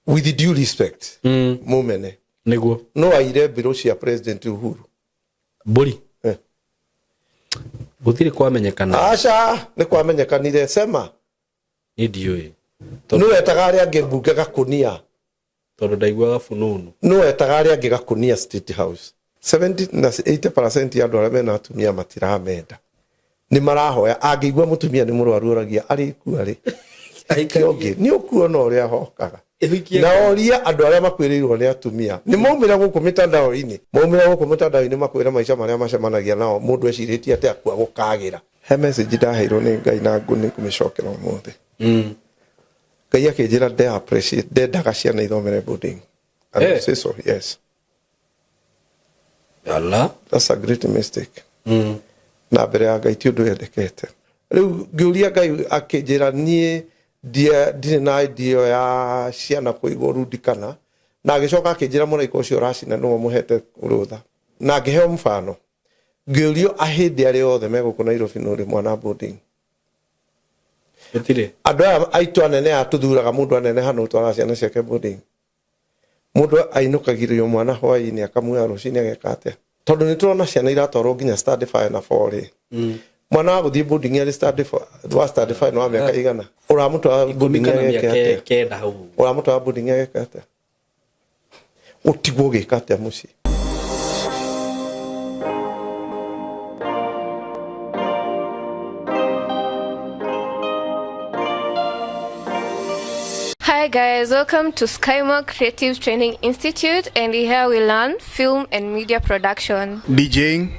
with due respect mumene niguo no aire biro cia president Uhuru buri gutire kwamenyekana acha ni kwamenyekanire sema idio no etagari angebunge gakunia tondu ndaigwaga fununu no etagari angegakunia State House 70 na 80% ya andũ arĩa mena atumia matiramenda ni marahoya angĩigua mutumia ni mũrwaru oragia ari ku ari aikionge ni ukuona ũrĩa hokaga na oria andũ arĩa makwĩrĩirwo nĩ atumia ni maumĩra gũkũ mitandao-inĩ makwĩra maica marĩa macemanagia nao mũndũ ecirĩtie atĩ akua gũkagĩra he message ndaheirwo nĩ Ngai na ngũnĩ kũmĩcokera ũmũthĩ Ngai akĩnjĩra nde appreciate ndendaga ciana ithomere boarding and I say so yes Allah that's a great mistake na mbere ya Ngai ti ũndũ yendekete rĩu ngĩũria Ngai akĩnjĩra niĩ ndire na idea ya ciana kũigwo rundikana na agĩcoka akĩnjĩra mũraika ũcio racina nĩwe mũhete rũtha na ngĩheo mfano ngĩũrio ahĩndĩ arĩa othe megũkũ Nairobi nũrĩ mwana boarding gũtirĩ andũ aya aitũ anene atũthuraga mũndũ anene hano twara ciana ciake boarding mũndũ ainũkagĩrio mwana hwaĩ-inĩ akamuoya rũcinĩ ageka atĩa tondũ nĩ tũrona ciana iratwarwo nginya study fire na fore mwana wa gũthiĩ boarding arĩ study fire no mĩaka igana ũramũtwara boarding ageka kenda hau ũramũtwara boarding ageka atĩa ũtigwo gĩka atĩa mũciĩ Hi guys, welcome to Skymark Creative Training Institute, and here we learn film and media production, DJing,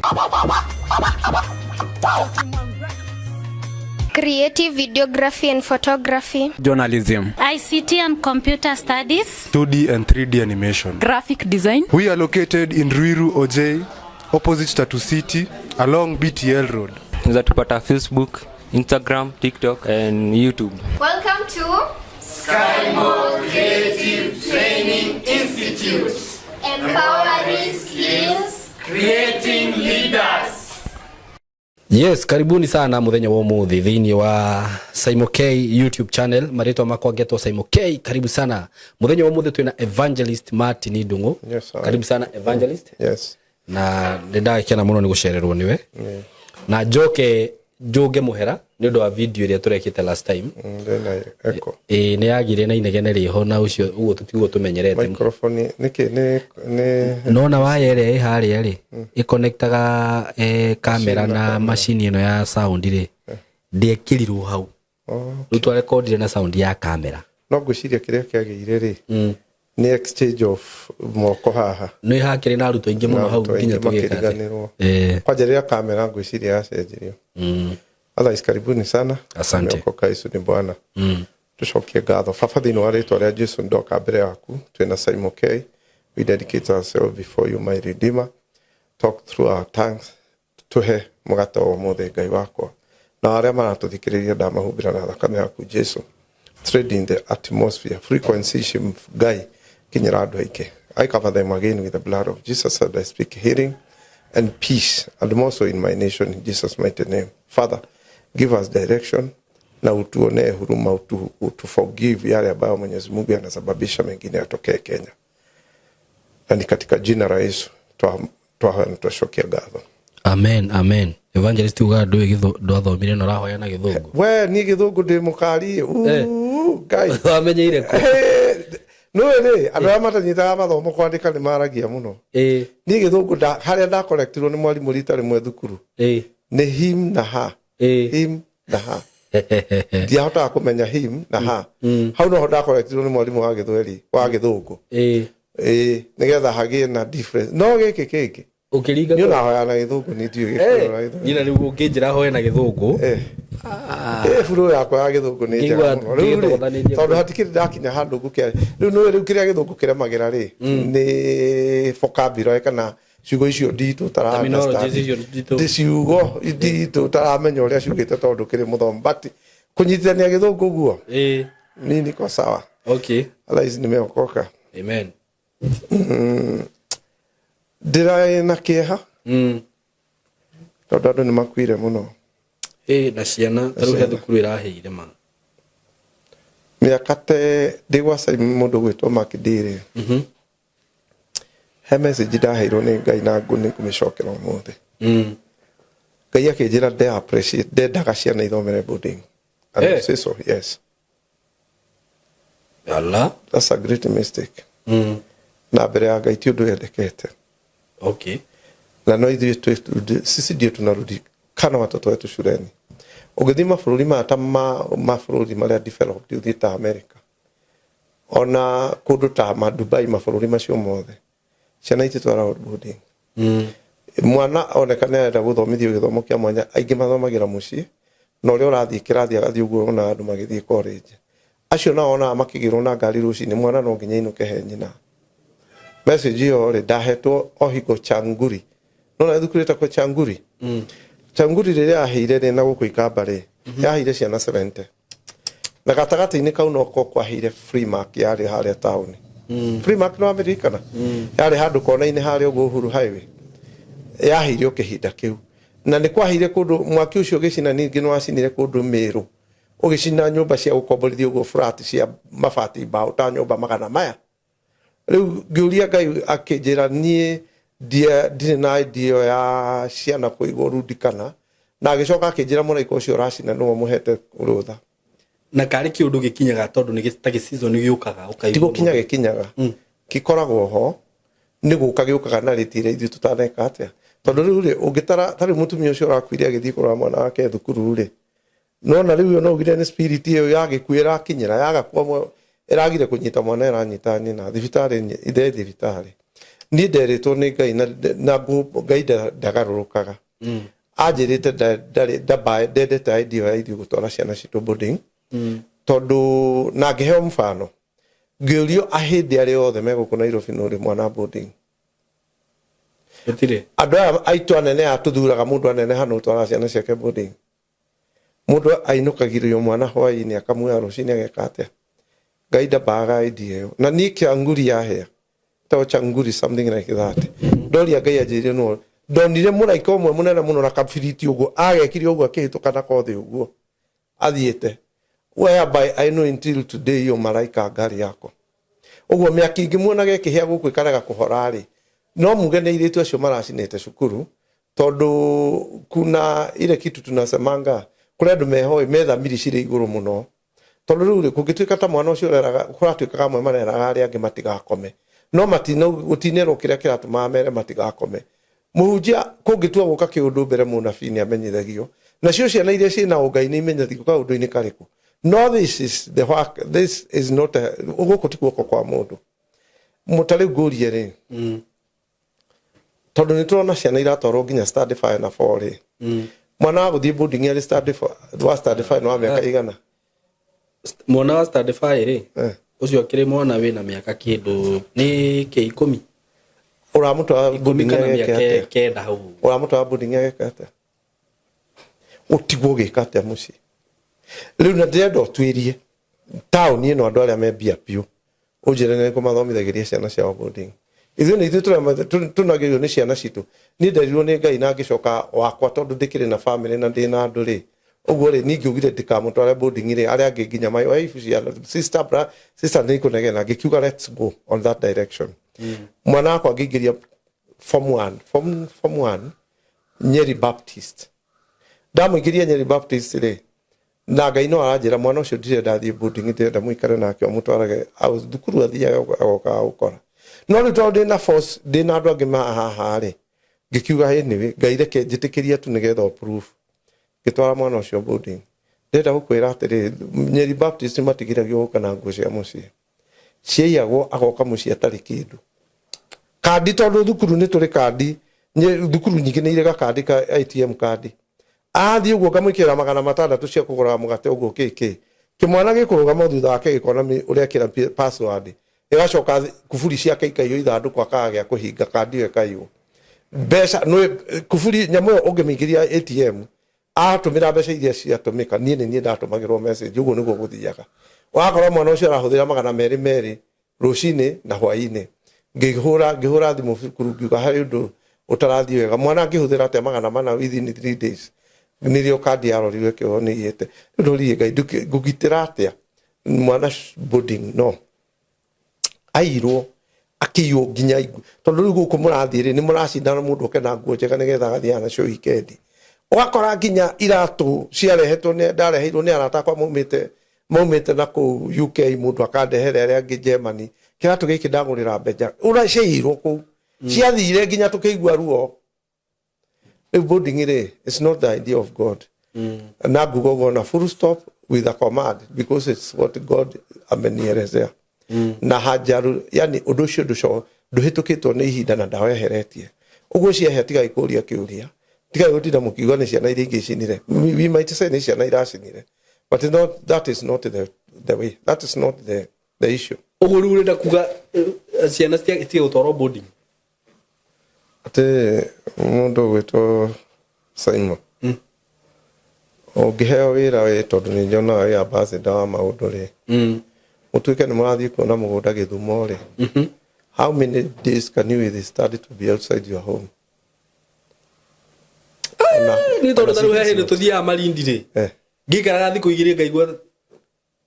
creative videography and photography, journalism, ICT and computer studies, 2D and 3D animation, graphic design. We are located in Ruiru OJ, opposite Tatu City, along BTL Road. Unaweza Facebook, Instagram, TikTok and YouTube. Welcome to Skymark Creative Training Institute. empowering skills, Creating leaders. Yes, karibuni sana muthenya wa umuthi thiini wa Simon K YouTube channel. Maritwa makwa ngetwo Simon K. Karibu sana. Muthenya wa umuthi twina Evangelist Martin Ndungu. Yes, karibu sana Evangelist. Yes. Na ndakena muno ni gucererwo niwe. Na Njoge Muhera ni ndo wa video iria turekite last time. Ndena echo. Ni yagire na inegene riho na ucio ugo tutiguo tumenyerete. Microphone ni nona waya ire haria ri iconnectaga camera na machine ino ya sound ri ndiekirirwo hau. Riu twa recordire na sound ya camera. No ngwiciria kiria kiagire ri ni exchange of moko haha no ihakire na ruto ingi muno hau nginya tugeka kwajeria kamera ngwiciria yacenjirio otherwise karibuni sana asante kwa Yesu ni Bwana tucokie ngatho baba thini wa ritwa ria Jesu ndoka mbere yaku twina Simon K we dedicate ourselves before you my redeemer talk through our tongues tuhe mugata wa muthe Ngai wakwa na aria maratuthikiriria ndamahumbira na thakame yaku Jesu trade in the atmosphere frequency Ngai I cover them again with the blood of Jesus and I speak healing and peace and more so in my nation in Jesus' mighty name. Father, give us direction na utuone huruma utu forgive yale ambayo Mwenyezi Mungu anasababisha mengine yatokee Kenya. Na ni katika jina la Yesu twashokia ngatho. Amen, amen. Evangelist uga ndo athomire no rahoya na githungu. We ni githungu ndi mukari Ngai. Wamenyeire ko. No ni andå matanyitaga mathomo kwandika ni maragia muno ni githungu haria nda collectirwo ni mwarimu rita rimwe thukuru ni him na ha him na ha ndiahota kumenya him na ha hau no nda collectirwo ni mwarimu wa githweri wa githungu nigetha hagie na difference no giki ukiringa ni na hoya na githungu ni ndiu gikoro ina riu nginjira hoya na githungu buru yakwa ya githungu ni njega muno tondu hatikiri ndakinya handu ngukere riu kiria githungu kiremagira ri ni vocabulary kana ciugo icio nditu ciugo nditu taramenya uria ciugite tondu kiri muthomo but kunyitithania githungu guo ni niko sawa okay Allah nimeokoka amen ndira na kieha tondu andu ni makuire muno na ciana taru he thukuru iraheire ma miakate digwasa mundu gwitwo makidire he message ndaheirwo ni Ngai na nguni kumicokera umuthi Ngai akinjira de appreciate de ndaga ciana ithomere boarding and I say so yes Allah that's a great mistake na mbere ya Ngai ti undu yendekete okay na no ithuĩ sisi ndio tunarudi kana watoto wetu shuleni ugithima bururi ma bururi maria developed uthiĩ ta America ona kundu ta Dubai mabũrũri macio mothe ciana ititwara boarding mwana onekane arenda guthomithio githomo kia mwanya aingi mathomagira mucii na uria urathii kirathi agathii uguo na andu magithii college acio na ona makigirwo na ngari rucini mwana no nginya inuke he nyina message yo ri ndahetwo ohigo Changuri no na thukurita kwa Changuri Changuri riria aheire ri na guku ikambari yaheire ciana 70 na gatagati-ini kau no ko kwaheire free mark yari haria town free mark no Americana yari handu kona-ini haria uguo Uhuru highway yaheire kihinda kiu na ni kwaheire kundu mwaki ucio gicina ningi no acinire kundu Meru ugicina nyumba cia gukomborithio uguo flat cia mabati bao ta nyumba magana maya riu ngiuria Ngai akinjira nie ndire na idea ya ciana kuigwo rudikana na agicoka akinjira muraika ucio racina no muhete urutha na kari kiundu gikinyaga tondu ni gitagi season giukaga ukaigwo tigo kinyaga gikoragwo ho ni guka giukaga na ritire ithu tutaneka atia tondu riu ri ungitara tari mutumia ucio rakwire agithii kurora mwana wake thukuru ri no na riu no ugire ni spirit iyo yagikwira kinyira yagakwa iragire kunyita mwana iranyita nyina thibitari ithe thibitari ni nderitwo ni Ngai na Ngai ndagarurukaga anjirite ndari ndendete idea ya ithuĩ gũtwara ciana citũ boarding tondu na ngĩheo mfano ngĩũrio ahĩndĩ arĩa othe megũkũ Nairobi no rĩ mwana boarding andũ aya aitũ anene atũthuraga mũndũ anene hana ũtwara ciana ciake boarding mũndũ ainũkagirio mwana hwaĩ-inĩ akamuoya rũcinĩ ageka atĩa Ngai ndambaga idea ĩyo na niĩ Changuri yahĩa to Changuri something like that ndoria Ngai anjĩrire no ndonire mũraika ũmwe mũnene mũno na kabiriti ũguo agekire ũguo akĩhĩtũka na kothi ũguo athiĩte whereby I know until today yo malaika ngari yako ũguo mĩaki ingĩ muonage kĩhĩa gũkũ ikaraga kũhora rĩ no muge nĩ irĩtu acio maracinĩte cukuru tondu kuna ile kitu tunasemanga kũrĩ andũ mehoĩ methamiri cirĩ igũrũ mũno tondu rĩu kũngĩtuĩka ta mwana ũcio ũreraga kũratuĩkaga amwe mareraga arĩa angĩ matigakome no gũtinĩrwo kĩrĩa kĩratũmaga mere matigakome mũhunjia kũngĩtua gũka kĩũndũ mbere mũnabii nĩ amenyithagio nacio ciana iria ciĩna ũngai nĩ imenyethagio kaũndũ-inĩ karĩkũ no this is the work this is not gũkũ ti guoko kwa mũndũ mũtarĩu ngũrie rĩ tondu nĩ tũrona ciana iratwarwo nginya study 5 na 4 rĩ mwana wa gũthiĩ boarding arĩ study 5 no wa mĩaka igana mwana wa study 5 rĩ ucio akĩrĩ mwana wĩna mĩaka kĩndũ nĩ kĩ10 ũramũtwara boarding ageka kenda hau ũramũtwara boarding ageka atĩa ũtigwo gĩka atĩa mũciĩ rĩu na ndĩrenda ũtuĩrie taũni ĩno andũ arĩa me mbia biũ ũnjĩre nĩ kũmathomithagĩria ciana ciao boarding ithuĩ nĩ ithuĩ tunagĩrio nĩ ciana citũ niĩ nderirwo nĩ Ngai na ngĩcoka wakwa tondũ ndĩkĩrĩ na family na ndĩ na andũ rĩ ũguo rĩ ningĩ ugire ndikamũtware boarding rĩ arĩa angĩ nginya my wife ciana sister nĩ kũnegena ngĩkiuga let's go on that direction mwana wakwa ngĩingĩria form 1 Nyeri Baptist ndamũingĩria Nyeri Baptist rĩ na Ngai no aranjĩra mwana ũcio ndirenda athiĩ boarding ndĩrenda mũikare nake mũtwarage thukuru athiaga agoka gũkora no rĩu tondũ ndĩ na force ndĩ na andũ angĩ haha rĩ ngĩkiuga anyway Ngai reke njĩtĩkĩrie tu nĩgetha proof ngĩtwara mwana ũcio boarding ndĩrenda gũkwĩra atĩrĩ Nyeri Baptist matigiragio gũka na nguo cia mũciĩ ciaiyagwo agoka mũciĩ atarĩ kĩndũ kandi tondũ thukuru nĩ tũrĩ kandi thukuru nyingĩ nĩ irĩ kandi ka ATM kandi athiĩ ũguo ngamwĩkĩra 600 cia kũgũra mũgate ũguo kĩkĩ kĩmwana gĩkũrũgama thutha wake gĩkona ũrĩa kĩra password ĩgacoka kuburi ciake ikaiywo ithandũkũ akaga gĩa kũhinga kandi ĩyo ĩkaiywo mbeca kuburi nyamũ ĩyo ũngĩmĩingĩria ATM atũmĩra mbeca iria ciatũmĩka niĩ nĩ niĩ ndatũmagĩrwo message ũguo nĩguo gũthiaga wakora mwana ũcio arahũthĩra 200 rũcinĩ na hwaĩ-inĩ ngĩhũra thimũ cukuru ngiuga harĩ ũndũ ũtarathiĩ wega mwana angĩhũthĩra atĩa 400 within 3 days nĩrĩo kandi yarorirwo kĩoho nĩ iyĩte ndũriĩ Ngai ngũgitĩra atĩa mwana boarding no airo akiyo ginya igu tondu riu guku murathire ni muracindana mundu kena nguo njega nigetha gathiana cio ikendi ugakora ginya iratu ciarehetwo ni ndareheirwo ni arata kwa maumite na ku UK mundu akandehere aria angi Germany kiratu giki ndagurira mbeja uraceirwo ku ciathire ginya tukiigua ruo boarding it's not the idea of God na gugo na full stop with a command because it's what God amenierezea na hajaru yani undu cio nduhitukitwo ni ihinda na ndaweheretie uguo ciehe tiga ikuria kiuria tiga gutinda mukiuga ni ciana iria ingicinire we might say ni ciana iracinire but that is not the way that is not the issue uguru urenda kuga ciana tiga gutwarwo boarding ate mundu gwitwo Simon ongiheo wira we tondu ni njona ya ambassador wa maundu ri mutuike ni murathie kuona mugunda Githumo ri how many days can you really study to be outside your home ni tondu taru hehe ni tuthia Malindi ri ngikaraga thiku igiri ngaigua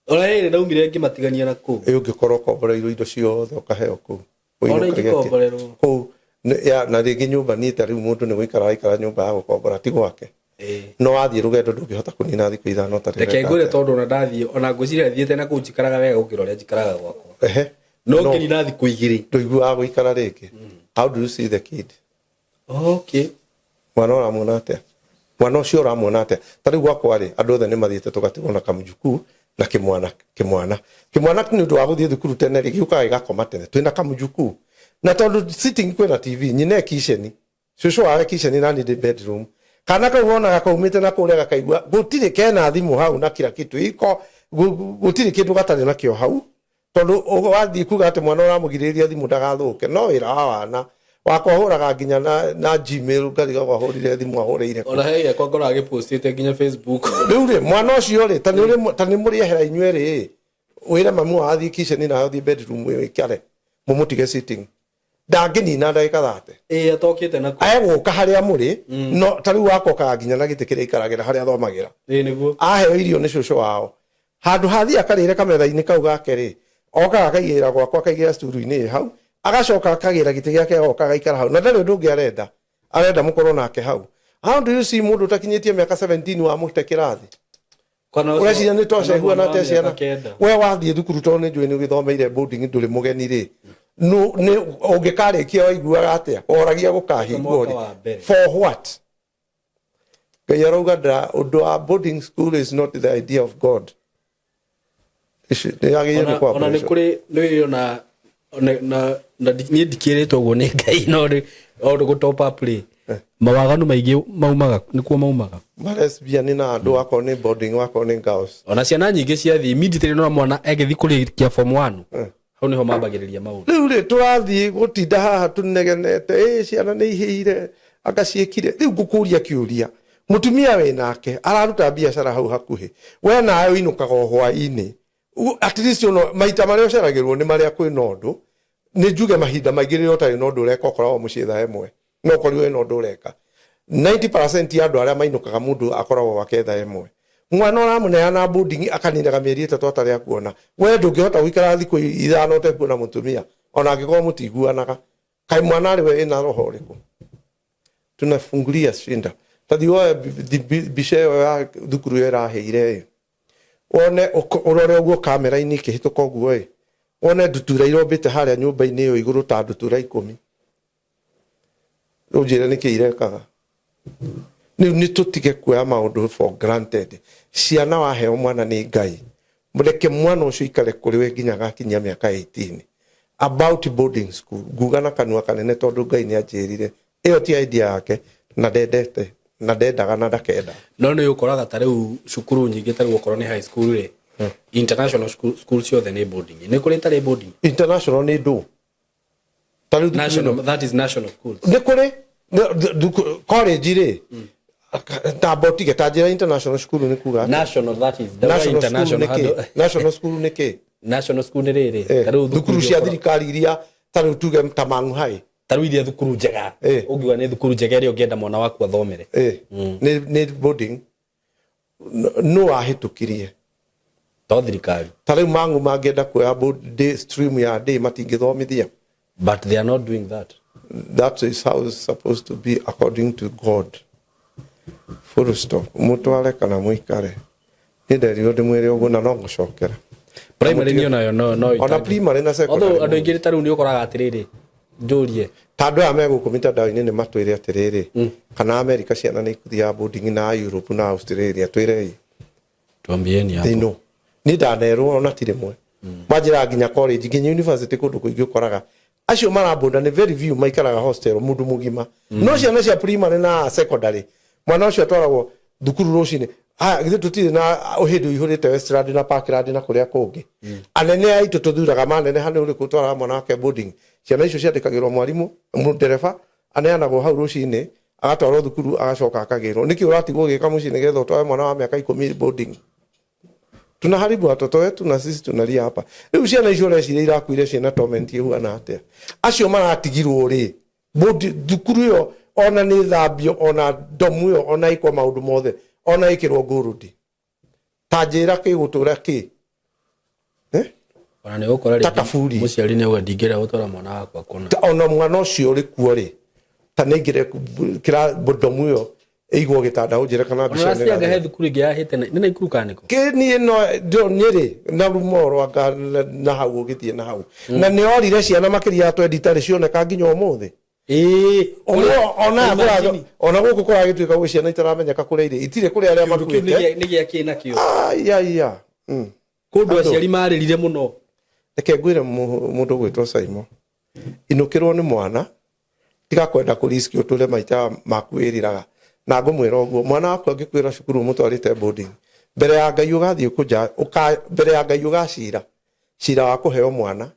ora hehe ndaumire ngimatigania na ku ungikorwo komboreirwo indo ciothe ukaheo ku ku ya na rigi nyumba ni tariu mundu ni guikara nyumba ya gukombora ti gwake no athie rugendo ndungihota kunina thiku ithano tari reke ngure tondu na ndathie ona ngwiciria thiete na ku njikaraga wega gukira uria njikaraga gwakwa no ngirina thiku igiri nduigua guikara riki how do you see the kid okay mwana uramwona atia mwana ucio uramwona atia tariu gwakwa ri andu othe ni mathiete tugatigwo na kamujuku na kimwana ni ndu wa guthie thukuru tene ri giukaga igakoma tene twina kamujuku na tondu sitting kwena TV nyine kitchen shushu wa kitchen na ni the bedroom kana ka wona gakaumite na kuria gakaigua gutire kena thimu hau na kila kitu iko gutire kindu gatari na kio hau tondu wathi kuga ate mwana uramugiriria thimu ndagathuke no wira wana wakwahuraga nginya na Gmail ngariga kwahurire thimu ahurire ona hege kwa ngora agipostite nginya Facebook riu mwana ucio ri tani muri ehera inywe ri wira mamu athi kitchen na athi bedroom wikare mumutige sitting ndangini na ndaika thate atokite na aguka haria muri no tariu wakoka nginya na gitikire ikaragira haria thomagira niguo aheo irio ni cucu wao handu hathi akarire kametha-ini kau gake ri oka akaigira gwakwa akaigira sturu-ini hau agacoka akagira giti giake oka agaikara hau na ndari ndungi arenda mukorwo nake hau how do you see mundu utakinyitie miaka 17 wa mute kirathi ureciria ni tosha huana atia ciana we wathie thukuru tondu ni njui ni ugithomeire boarding nduri mugeni ri no ne ongekarikia waiguaga atia oragia gukahingwo ri for what kayarauga undu wa boarding school is not the idea of God ona ni kuri niona na ni ndikiritwo guo ni Ngai no ri o gu top up ri mawaganu maingi maumaga nikuo maumaga lesbian na andu akọ ni boarding wako ni girls ona ciana nyingi ciathi immediately no mwana egethi kurikia form 1 hau niho mambagiriria maundu riu ri turathie gutinda haha tunegenete ciana ni ihire akaciekire riu ngukuria kiuria mutumia we nake araruta biashara hau hakuhi we nayo inukaga hwa-ini at least no maita maria uceragirwo ni maria kwina undu ni njuge mahinda maingi ri utari no ndu ureka ukoragwo muciitha emwe no korio no ndu ureka 90% ya andu aria mainukaga mundu akoragwo waketha emwe mwana uramuneana boarding akaninaga mieri 3 atari akuona we ndungihota guikara thiku ithano utekuona mutumia ona angikorwo mutiguanaga kai mwana ari we ina roho riku tunafungulia shinda tathio bisheo ya thukuru iraheire one urore uguo kamera-ini kihituka uguo one ndutura irombite haria nyumba-ini iyo iguru ta ndutura 10 ujire ni kiirekaga ni tutige kuoya maundu for granted ciana waheo mwana ni Ngai mureke mwana ucio ikare kuri we nginya gakinya miaka 18 about boarding school gugana kanua kanene tondu Ngai ni anjirire iyo ti idea yake na ndendete na ndendaga na ndakenda no ni ukoraga tariu cukuru nyingi tari gukorwo ni high school ri international school ciothe ni boarding ni kuri tari boarding international ni ndu tariu national that is national schools ni kuri college ri ta botige ta jira international school ni kuga national that is the international national school ni ke national school ni ri tariu thukuru cia thirikari iria tariu tuge ta Mang'u High tariu iria thukuru njega ungiwa ni thukuru njega ri ungienda mwana waku athomere ni boarding no ahitukirie to thirikari tariu mangu mangenda kuoya day stream ya day matingithomithia, but they are not doing that. That is how it's supposed to be according to God. Full stop. Mutware kana muikare nderio ndimwire ugu na no gucokera primary ni no ona primary na secondary. Although andu ingiri taru ni ukoraga atiriri njurie tando ya mego kumita dawa-ini ni matwire atiriri kana America ciana ni ikuthia boarding na Europe na Australia twirei tuambieni hapo no ni ndanerwo ona tire mwe majira nginya college nginya university kundu kuingi ukoraga acio marabonda ni very few maikaraga hostel mundu mugima no ciana cia primary na secondary mwana ucio atwaragwo thukuru rucini githe tutire na uhindu ihurite Westland na Parkland na kuria kungi anene aitu tuthuraga manene hane uri kutwara mwana wake boarding ciana icio ciandikagirwo mwarimu ndereba aneanagwo hau rucini agatwarwo thukuru agacoka akagirwo niki uratigwo gika mucini getho twae mwana wa miaka 10 boarding. Tunaharibu watoto wetu na sisi tunalia hapa. Riu ciana icio reciria irakuire ciana torment ihuana atia acio maratigirwo ri bodi thukuru yo ona ni thambio ona domu yo ona iko maundu mothe ona ikirwo ngurudi tajira ki gutura ki ona ne ukora ri muciari ne ugadingira gutora mwana wakwa kona ona mwana ucio ri kuo ri tanengire kira bodomu yo eigwo gitanda unjire kana bica ne ona he thukuru ngi yahite nina ikuru kaniko ke ni no ndo nyiri na rumoro anga na hau githie na hau na ne orire ciana makiria twendi tari cioneka nginya umuthi ona guku kwa gituika gwi ciana itaramenyeka kuria iri itire kuria aria makuite ni gia kina kio ya kundu aciari maririre muno reke ngwire mundu gwitwo Saimo inukirwo ni mwana tiga kwenda kuriski utule maita makwiriraga na ngumwira uguo mwana wakwa ngikwira cukuru mutwarite boarding mbere ya Ngai ugathie kuja mbere ya Ngai ugacira cira wa kuheo mwana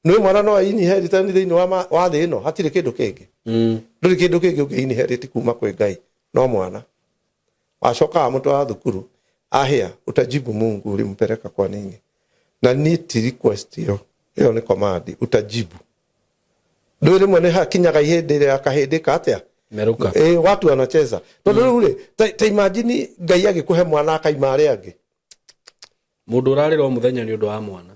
no mwana no inheritance thiini wa thi ino hatire kindu kingi nduri kindu kingi ungi inherit kuma kwi Ngai no mwana wacoka mtu wa thukuru ahia utajibu Mungu ulimpeleka kwa nini na niti request hiyo ni command utajibu nduri mwene hakinyaga ihende akahindika atia meruka watu wanacheza tondu ule ta imagine Ngai agikuhe mwana akaima ari angi mundu urarira muthenya ni undu wa mwana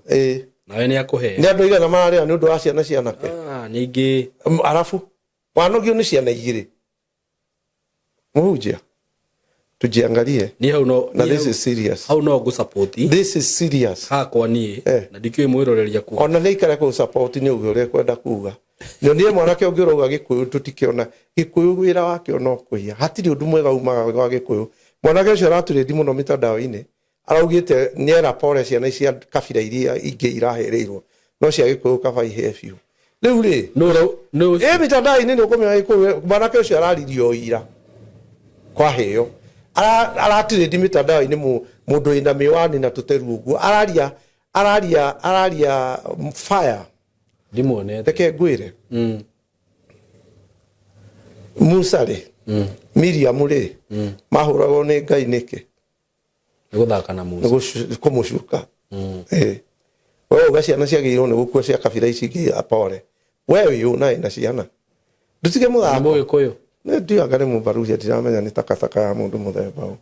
nawe ni akuhe ni andu igana mararira ni undu wa ciana cianake ningi arafu wanogio ni ciana igiri muhujia tujiangalie ni hau no na this is serious hau no go support this is serious ha kwa ni na ndikio mwiroreria ku ona neikara ku support ni ugure kwenda kuga no nie mwanake ungiroga gikuyu tutikiona gikuyu wira wake ono kuia hatiri undu mwega umaga wa gikuyu mwanake ucio araturedi muno mitandao-ini araugite niera pore ciana cia kabira iria ingi irahereirwo no cia gikuyu kaba ihe biu riu ri no mitandao-ini ni ukumenya gikuyu mwanake ucio araririo ira kwa heo aratiredi mitandao-ini mundu ina miwani na tuteru uguo araria fire ndimuonete reke ngwire Musa ri Miriam ri mahuragwo ni Ngai niki guthaka na Musa kumucuka wewe ugaciana ciagirwo ni gukua cia kabira ici ngi apore wewe yuna ina ciana ndutige muthako moyo koyo ne ndiagare mubarucia ndiramenya ni takataka ya mundu muthemba u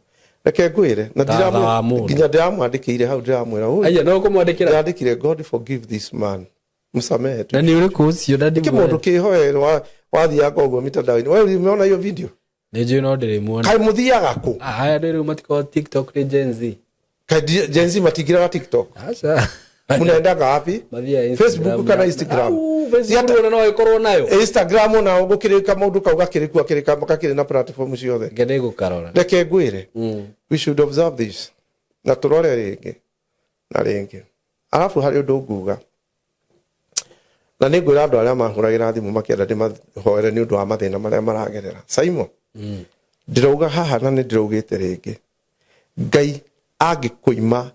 reke ngwire na nginya ndiramwandikire hau ndiramwira aya no kumwandikira ndandikire God forgive this man msamehe tu na ni uri kucio ndadi mundu kihoe wathiaga uguo mitandao-ini wewe umeona hiyo video nije no ndirimuona kai muthiaga ku aya ndiru matiko TikTok ni Gen Z kai Gen Z matikira TikTok acha munaendaga wapi Facebook kana Instagram Facebook no ikorwo nayo Instagram na ugukirika mundu kauga kiriku akirika makakire na platform ciothe ngende gukarora reke ngwire we should observe this na turore ringi na ringi alafu hari undu nguga na ni ngwira andu aria mahuragira thimu makienda ndimahoere ni undu wa mathina maria maragerera Saimo ndirauga haha na ni ndiraugite ringi Ngai angikuima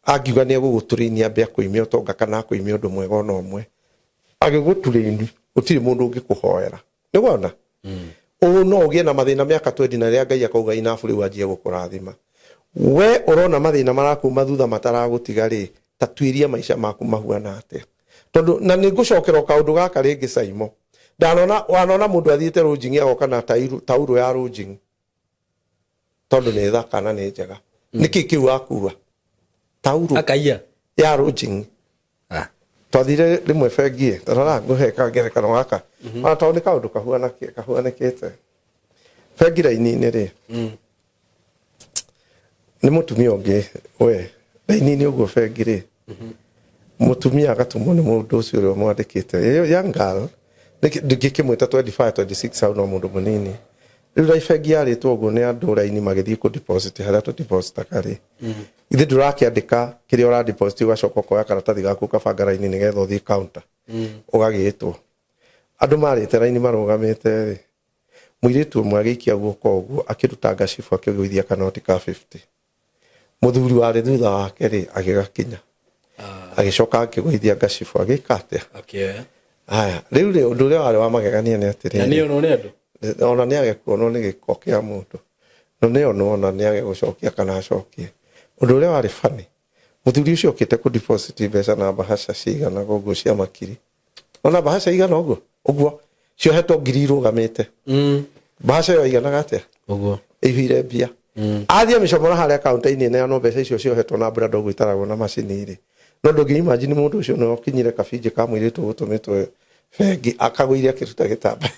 agiuga ni aguguturinia mbia kuimia utonga kana kuimia undu mwega no mwe agiguturini utiri mundu ungikuhoera ni wona no ugie na mathina miaka 20 na ria Ngai akauga inafu riu anjie gukurathima we urona mathina marakuma thutha mataragutiga ri tatuiria maisha maku mahuana atia tondu na ni ngucokera kaundu gaka ringi Saimo wanona mundu athiite rujingi agoka na tauro ya rujingi tondu ni thaka na ni njega niki kiu akua tauro akaiya ya rojing twathire rimwe bengi tarara nguhe kagerekano gaka ona tauni kaundu kahuanakite bengi raini-inĩ rĩ nĩ mũtumia ũngĩ we raini-inĩ ũguo bengi rĩ mũtumia agatumwo nĩ mũndũ ũcio ũrĩa mwandĩkĩte young girl ndingĩkĩmwĩta 25 26 hau no mũndũ mũnini rĩu bengi yarĩtwo ũguo nĩ andũ raini magĩthiĩ kũ deposit harĩa tũ deposit akarĩ ithe ndũrakĩandĩka kĩrĩa ũra deposit ũgacoka ũkoya karatathi gaku ũkabanga raini nĩgetha ũthiĩ counter ũgagĩtwo andũ marĩte raini marũgamĩte rĩ mũirĩtu ũmwe agĩikia guoko ũguo akĩruta gacibu akĩgũithia kanoti ka 50 mũthuri warĩ thutha wake rĩ agĩgakinya agĩcoka akĩgũithia gacibu agĩka atĩa haya rĩu rĩ ũndũ ũrĩa warĩ wa magegania nĩ atĩrĩ na nĩonwo nĩ andũ ona nĩ agĩkuonwo nĩ gĩko kĩa mũndũ no nĩonwo ona nĩ agĩgũcokia kana acokie ũndũ ũrĩa warĩ bani mũthuri ũcio okĩte kũ deposit mbeca na bahasha cigana ũguo cia makiri ona bahasha igana ũguo ciohetwo ngiri irũgamĩte bahasha ĩyo iganaga atĩa ũguo ĩhire mbia athiĩ mĩcomora harĩa kaunta-inĩ neanwo mbeca icio ciohetwo na brado gwĩtaragwo na macini irĩ no ndũngĩimagine mũndũ ũcio no kinyire kabinji ka mũirĩtu gũtũmĩtwo bengi akagũire akĩruta gĩtamba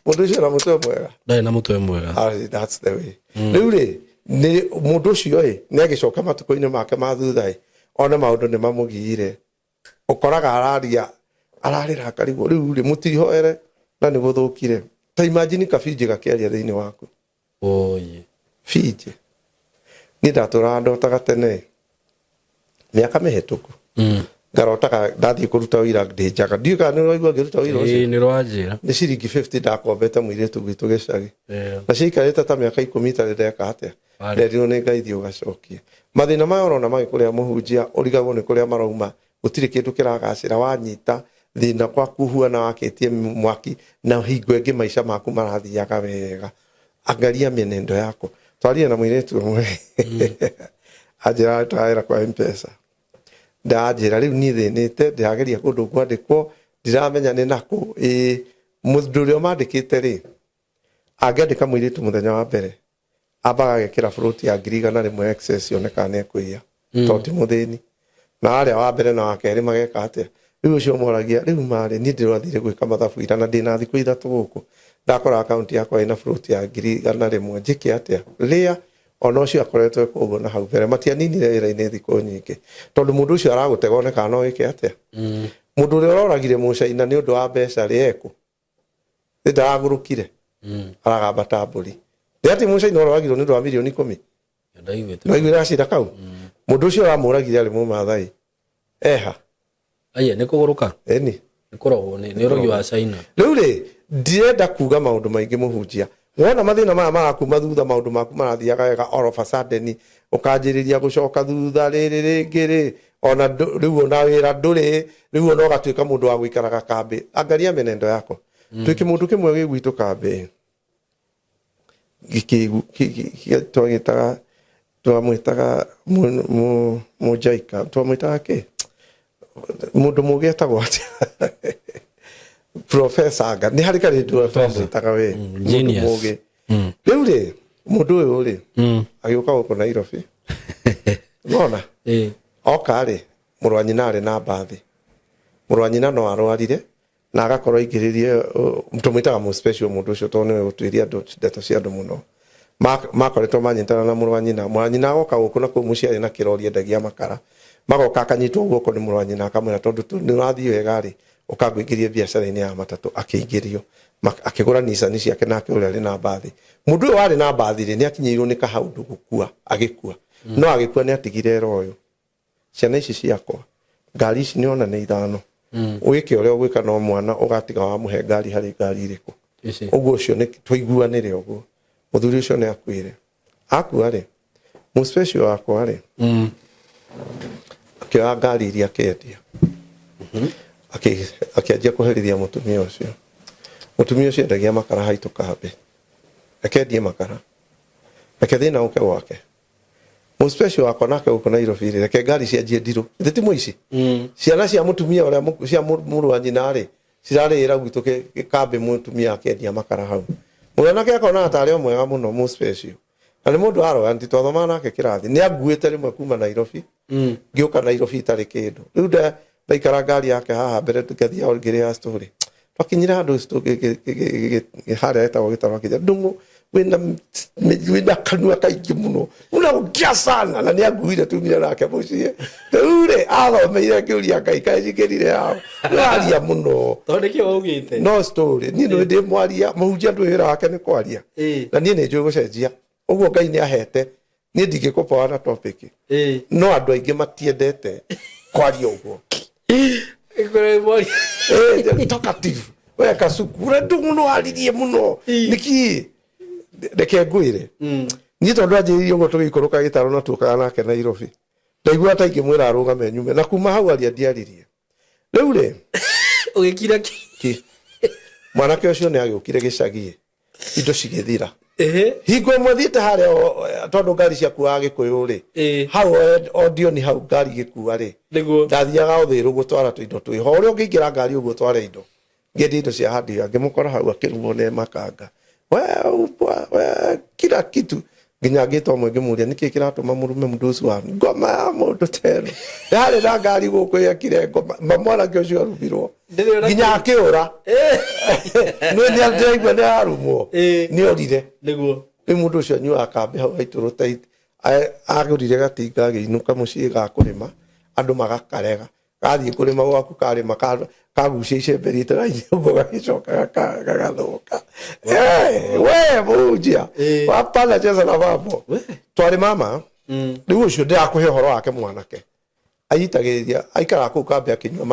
mũndũ ũcio na mũtwe mwega ndarĩ na mũtwe mwega that's the way rĩu rĩ mũndũ ũcio ĩ nĩ agĩcoka matukũ-inĩ make ma thutha ona maũndũ nĩ mamũgiire ũkoraga ararĩra karigwo rĩu rĩ mũtihoere na nĩ gũthũkire ta imagine kabinji gakĩaria thĩinĩ waku oye Fiji ni ndatũraga ndotaga tene mĩaka mĩhĩtũku ngarotaga ndathiĩ kũruta wĩra ndĩnjaga ndiũĩ kana nĩ waigua ngĩruta wĩra ũcio nĩ rwanjĩra nĩ ciringi 50 ndakombete mũirĩtu gwitũ gĩcagi na ciikarĩte ta mĩaka 10 itarĩ ndeka atĩa nderirwo nĩ ngaithie ũgacokie mathĩna maya ũrona magĩkũrĩa mũhunjia ũrigagwo nĩ kũrĩa marauma gũtirĩ kĩndũ kĩragacĩra wanyita thĩna gwaku huana wakĩtie mwaki na hingo ĩngĩ maica maku marathiaga wega angalia mĩnendo yako twaria na mũirĩtu ũmwe anjĩra twaĩra kwa M-Pesa ndanjĩra rĩu niĩ thĩnĩte ndĩrageria kũndũ kwandĩkwo ndiramenya nĩ nakũ mũndũ ũrĩa mandĩkĩte rĩ angĩandĩka mũirĩtu mũthenya wa mbere ambaga agekĩra float ya ngiri igana rĩmwe excess yoneka nĩ ekwĩya tondũ ti mũthĩni na arĩa wa mbere na wa kerĩ mageka atĩa rĩu ũcio moragia rĩu marĩ niĩ ndĩrathire gwĩka mathabu ira na ndĩna thikũ ithatũ gũkũ ndakora akaunti yakwa ĩna float ya ngiri igana rĩmwe njĩke atĩa rĩa ona ũcio akoretwo ekuo na hau mbere matianinire wĩra-inĩ thikũ nyingĩ tondũ mũndũ ũcio aragũtega oneka no wĩke atĩa mũndũ ũrĩa ũroragire mũcaina nĩ ũndũ wa mbeca rĩ eko ndaragũrũkire aragamba ta mbũri ndĩati mũcaina ũroragirwo nĩ ũndũ wa mirioni 10 ndaiguĩra cira kau mũndũ ũcio aramũragire arĩ mũmathai eha aya nĩ kũgũrũka eni nĩ kũrogwo nĩ ũrogi wa China rĩu rĩ ndirenda kuga maũndũ maingĩ mũhunjia wona mathĩna maya marakuma thutha maũndũ maku marathiaga wega all of a sudden ũkanjĩrĩria gũcoka thutha rĩrĩ rĩngĩ rĩ ona rĩu ona wĩra ndũrĩ rĩu ona ũgatuĩka mũndũ wa gũikaraga kambĩ angalia mĩnendo yako tuĩke mũndũ kĩmwe gĩ gwitũ kambĩ twamwĩtaga mũjaika twamwĩtaga kĩ mũndũ mũgĩ etagwo atĩa Professor Anga ni harika rindu twamwitaga we genius rĩu rĩ mũndũ ũyũ rĩ agĩũka gũkũ Nairobi nona oka rĩ mũrũ wa nyina arĩ na mbathi mũrũ wa nyina no arwarire na agakorwo aingĩrĩrie tũmwĩtaga mũ special mũndũ ũcio tondũ nĩwe gũtuĩria andũ ndeto cia andũ mũno makoretwo manyitana na mũrũ wa nyina agoka gũkũ na kũu mũciĩ arĩ na kĩrori endagia makara magoka akanyitwo guoko nĩ mũrũ wa nyina akamwĩra tondũ nĩ ũrathiĩ wega rĩ ũkangũingĩria biacara-inĩ ya matatũ akĩingĩrio akĩgũra Nissan ciake nake ũrĩa arĩ na mbathi mũndũ ũyũ warĩ na mbathi rĩ nĩ akinyĩirwo nĩ kahaũndũ gũkua agĩkua no agĩkua nĩ atigire ro ũyũ ciana ici ciakwa ngari ici nĩ ona nĩ ithano wĩke ũrĩa ũgwĩka no mwana ũgatiga wa mũhe ngari harĩ ngari irĩkũ ũguo ũcio nĩ twaiguanĩre ũguo mũthuri ũcio nĩ akuire akua rĩ mũ special wakwa rĩ akĩoya ngari iria akĩendia akĩanjia kũherithia mũtumia ũcio endagia makara haitũ kambĩ akendie makara reke thĩna ũke gwake mũ special wakwa nake gũkũ Nairobi rĩ reke ngari cianjie ndirũ ti mũici ciana cia mũtumia ũrĩa cia mũrũ wa nyina rĩ cirarĩra gwitũ kambĩ mũtumia akĩendia makara hau mwanake akona atarĩ o mwega mũno mũ special ani mundu aro anti twathoma nake kirathi ni anguite rimwe kuma Nairobi ngioka Nairobi tari kindu riu ndaikara ngari yake haha mbere tukathia ngire story twakinyira handu hara etagwo gitaro kija ndungu wina kanua kaingi muno unaongea sana na ni anguire tumira nake mucie ture athomeire kiuria Ngai kaijikirire hao aria muno tonde kio ugite no story ni no ndi mwaria muhunjia ndu wira wake ni kwaria na ni njui gucenjia uguo Ngai ni ahete ni ndingikupa na topic no andu aingi matiendete kwaria uguo ikore mwari talkative we kasukura ndumuno aririe muno niki reke ngwire ni tondu anjiririe uguo tugikoroka gitaro na tukaga nake Nairobi ndaigua ta ingimwira arugame nyume na kuma hau aria ndiaririe riu ri ugikira ki mwanake ucio ni agiukire gicagie indo cigithira hingo mwathiite haria tondu ngari ciaku agikuyu ri hau audio ni hau ngari gikua ri ndathiaga uthiru gutwara tuindo twiho uria ungiingira ngari uguo tware indo ngendi indo cia handi ngimukora hau akirumwo ni makanga we kila kitu nginya ngitwa mwe ngimuria niki kiratuma murume mundusu wa ngoma ya mundu tero yari na ngari guku yakire ngoma mamwana ngiocio arubirwo nginya akiura ni aldeigwa ni arumwo ni orire niguo mundu ucio nyu akambe hau aituru tai agurire gatinga giinuka mucii ga kurima andu magakarega gathii kurima gwaku karima kagucia icembe ritaraini uguo gagicoka gagathuka we munjia wapana cheza na babo twari mama riu ucio ndirakuhe horo wake mwanake ayitagiriria aikara ku kambe akinywa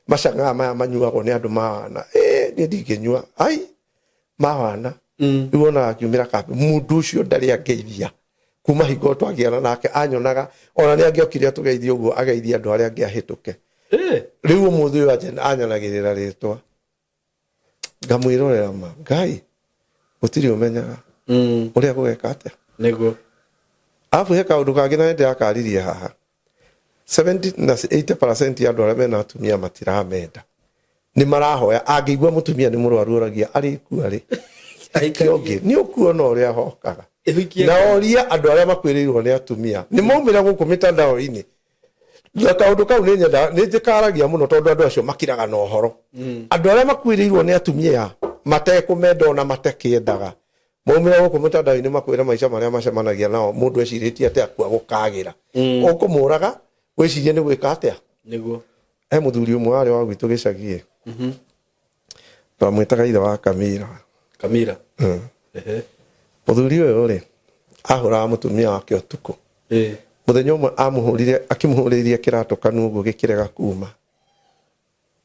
macanga maya manyuagwo ni andu mawana ni ndinginyua ai mawana riu ona akiumira kambe mundu ucio ndari angeithia kuma hingo twagiana nake anyonaga ona ni angiokire tugeithie uguo ageithia andu aria angiahituke riu muthi uyu anyanagirira ritwa ngamwirorera ma Ngai gutiri umenyaga uria gugeka atia niguo afu he kaundu kangi na ndi akaririe haha 70 na 80% ya andu aria mena atumia matiramenda ni marahoya angigua mutumia ni murwaru oragia ari ku ari aikionge ni ukuona uria hokaga na oria andu aria makwirirwo ni atumia ni maumira guku mitandao-ini na kaundu kau ni nyenda ni njikaragia muno tondu andu acio makiraga na uhoro andu aria makwirirwo ni atumia matekumenda na matekiendaga maumira guku mitandao-ini makwira maica maria macemanagia nao mundu eciritie atia kwa gukagira ukumuraga wicirie ni gwika atia niguo muthuri umwe ari wa gwitu gicagie twamwitaga ithe wa Kamira muthuri uyu ri ahuraga mutumia wake utuku muthenya umwe akimuhuririe kirato kanu uguo gikirega kuma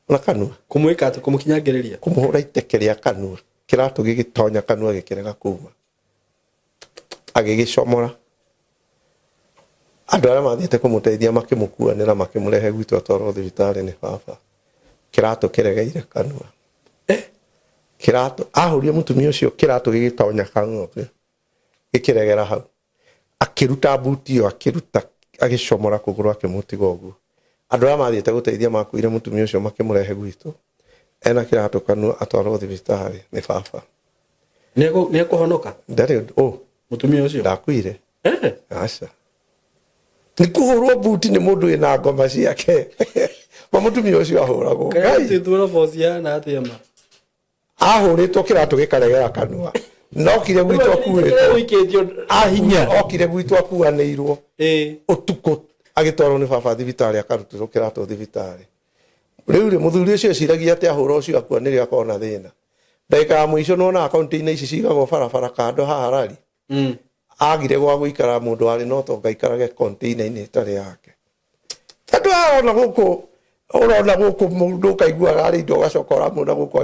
na kanua kumwika ati kumukinyagiriria kumuhura iteke ria kanua kirato gigitonya kanua gikirega kuma agigicomora andu aria mathiete kumuteithia makimukuanira makimurehe gwitu atwarwo thibitari ni baba kirato kiregeire kanua kirato ahurie mutumia ucio kirato gigitonya kanua gikiregera hau akiruta buti akiruta agicomora kuguru akimutiga uguo andu aria mathiete guteithia makuire mutumia ucio makimurehe gwitu ena kirato kanua atwarwo thibitari ni baba ni kuhonoka ndari mutumia ucio ndakuire aca ni kuhurwo buti ni mundu ina ngoma ciake mutumia ucio ahuragwo Ngai tuona force ya na atia ma ahuritwo kirato gikaregera kanua nokire gwitu akuritwo ahinya okire gwitu akuaneirwo utuko agitwarwo ni baba thibitari akarutirwo kirato thibitari riu ri muthuri ucio ciragia ati ahura ucio akuanire akona thina ndaika muico nona akaunti-ini ici cigagwo barabara kando haha rari agire gwa guikara mundu ari no to ngaikarage container-ini itari yake andu ona guku mundu kaigua ari ndo gacokora mundu guku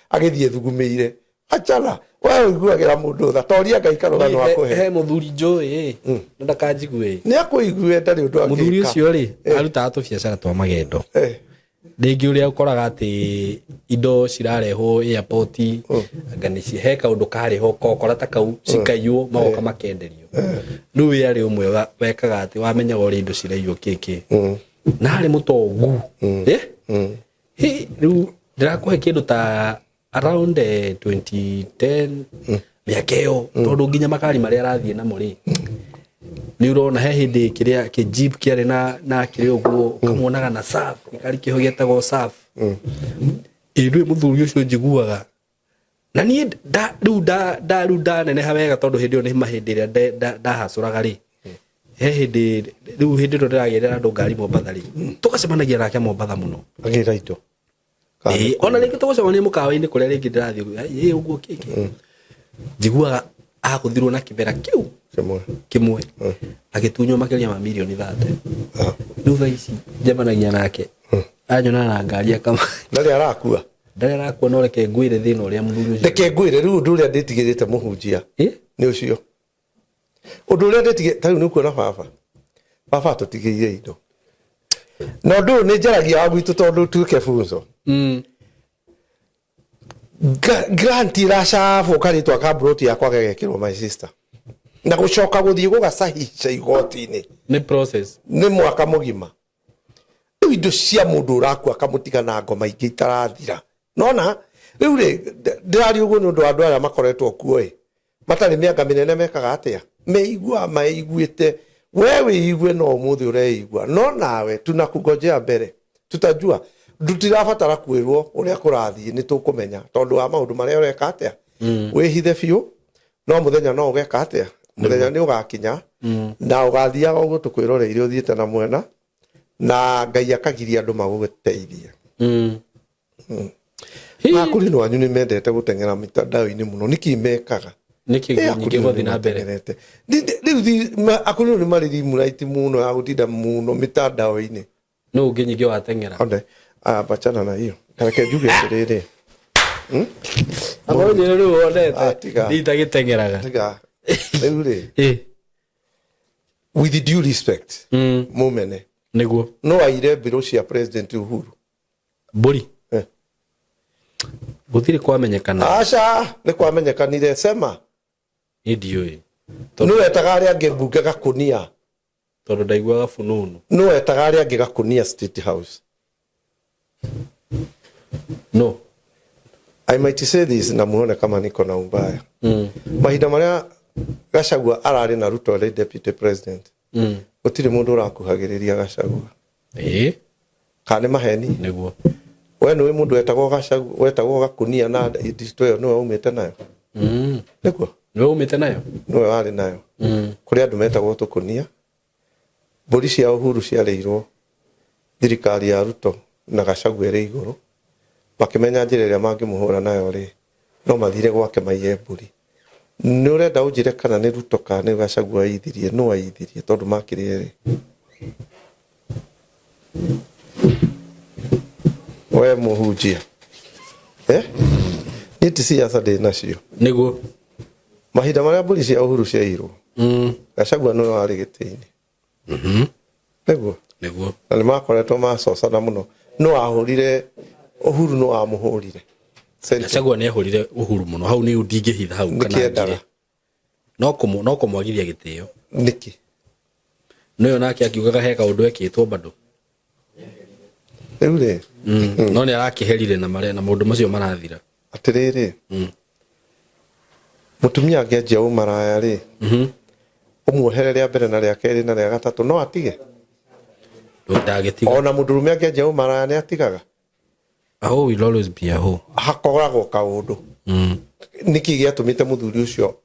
agithie thugumeire achala wewe iguagira mundu tha toria ngaikaro no akuhe he muthuri njoi ndakanjigue ni akuigue ndari undu ake muthuri ucio ri aruta atu biacara twa magendo ndingi uria ukoraga ati indo cirarehwo airport ngani cihe kaundu kariho kokora ta kau cikaiyo magoka makenderio riu yari umwe wekaga ati wamenyaga uri indo ciraiywo kiki na ari mutongu riu ndirakuhe kindu ta around 2010 miakeo tondu nginya makari maria arathie namo ri ni urona he hindi kiria ki jeep kiari na kiri uguo kamuonaga na saf ikari kiho getagwo saf indwe muthuri ucio njiguaga na ni riu ndaneneha wega tondu hindi ni mahindi iria ndahacuraga ri he hindi riu hindi ndo ndiragerera andu ngari Mombatha ri tukacemanagia nake Mombatha muno agira indo ona ringi tugucemania mukawa-ini kuria ringi ndirathie uguo kiki njiguaga akuthirwo na kibera kiu kimwe agitunywo makiria ma milioni 30 riu thaa ici njemanagia nake anyona na ngari akama ndari arakua no reke ngwire thina uria muthuri ucio reke ngwire riu ndu uria nditigirite muhunjia ni ucio undu uria nditigirite tariu ni kuona baba tutigire indo no ndu ni njaragia wa gwitu tondu tuke funzo grant iracabwo karitwa ka broti yakwa gegekirwo my sister na gucoka guthie gugacahica igoti-ini ni process ni mwaka mugima riu indo cia mundu urakua kamutiga na ngoma ingi itarathira nona riu ri ndirari uguo ni undu andu aria makoretwo kuo matari miaka minene mekaga atia meigua maiguite wewe igwe no muthi ureigua no nawe tunakungojea mbere tutajua ndutirabatara kwirwo uria kurathie ni tukumenya tondu wa maundu maria ureka atia wihithe biu no muthenya no ugeka atia muthenya ni ugakinya na ugathiaga uguo tukwiroreire uthiite na mwena na Ngai akagiria andu maguteithie na kuri no anyu ni mendete gutengera mitandao-ini muno nikimekaga niki nyingi gothi na mbere riu akuri ni mariri muraiti muno ya gutinda muno mitandao-ini no ungi nyingi watengera bachana na hiyo kareke juge riri abo ni riu wonete nditagitengeraga tiga riu ri with due respect mumene niguo no aire biro cia president Uhuru buri guthire kwamenyekana aca ni kwamenyekanire sema idioi no etaga ari ange bunge gakunia tondu ndaiguaga fununu no etaga ari ange gakunia State House no I might say this na muone kama niko na ubaya mahinda maria Gachagua arari na Ruto ari deputy president gutire mundu urakuhagiriria Gachagua kane maheni niguo we no mundu etagwo Gachagua wetagwo gakunia na district no umete nayo niguo no umete nayo no ari nayo kuri andu metagwo tukunia buri cia Uhuru ciareirwo thirikari ya Ruto na Gachagua ri iguru bakimenya njira iria mangimuhura nayo ri no mathire gwake maiye mburi ni urenda unjire kana ni Ruto kana ni Gachagua aithirie no aithirie tondu makirire ri we muhunjia niti siasa ndi nacio niguo mahinda maria mburi cia Uhuru ciairwo Gachagua no ari giti-ini niguo na ni makoretwo macocana muno no ahurire Uhuru no amuhurire Gachagua ne ahurire Uhuru muno hau ni ndingihitha hau kana no kumwagithia gitio niki no yo nake akiugaga heka undu ekitwo bado riu ri no ni arakiherire na maria na maundu macio marathira atiriri mutumia angeanjia umaraya ri umuohere ria mbere na ria keri na ria gatatu no atige ndagetiga ona mundurume angeanjia umaraya ni atigaga aho will always be aho hakoragwo kaundu niki giatumite muthuri ucio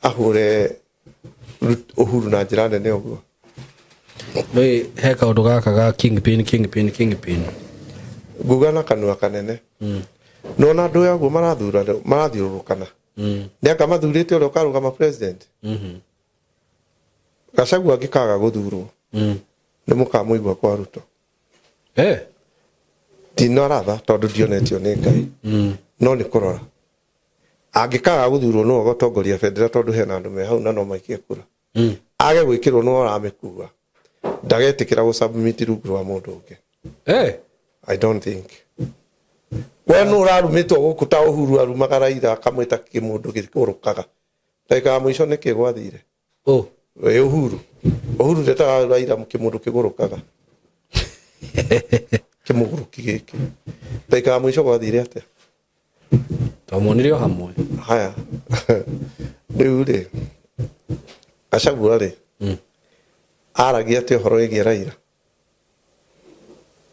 ahure Uhuru na njira nene uguo no he kaundu gaka ga kingpin nguga na kanua kanene no na andu yaguo marathiururukana ndiaka mathurite uria ukarugama president Gachagua ngikaga guthurwo ni mukamuigua kwa Ruto dino ratha tondu dionetio ni Ngai no ni kurora angikaga guthurwo no gotongoria federal tondu hena andu me hau na no maikie kura age gwikirwo no aramekua ndagetikira go submit rungu rwa mundu ungi I don't think we no rarumitwo guku ta Uhuru arumaga Raila akamwita kimundu gikurukaga ndaika mwisho ni kigwathire we Uhuru ndetaga Raila kimundu kigurukaga kimuguruki giki ndaika mwisho gwathire atia Twamonire hamwe. Haya. Riu ri. Acagua ri. Aragia ati horo igi Raila.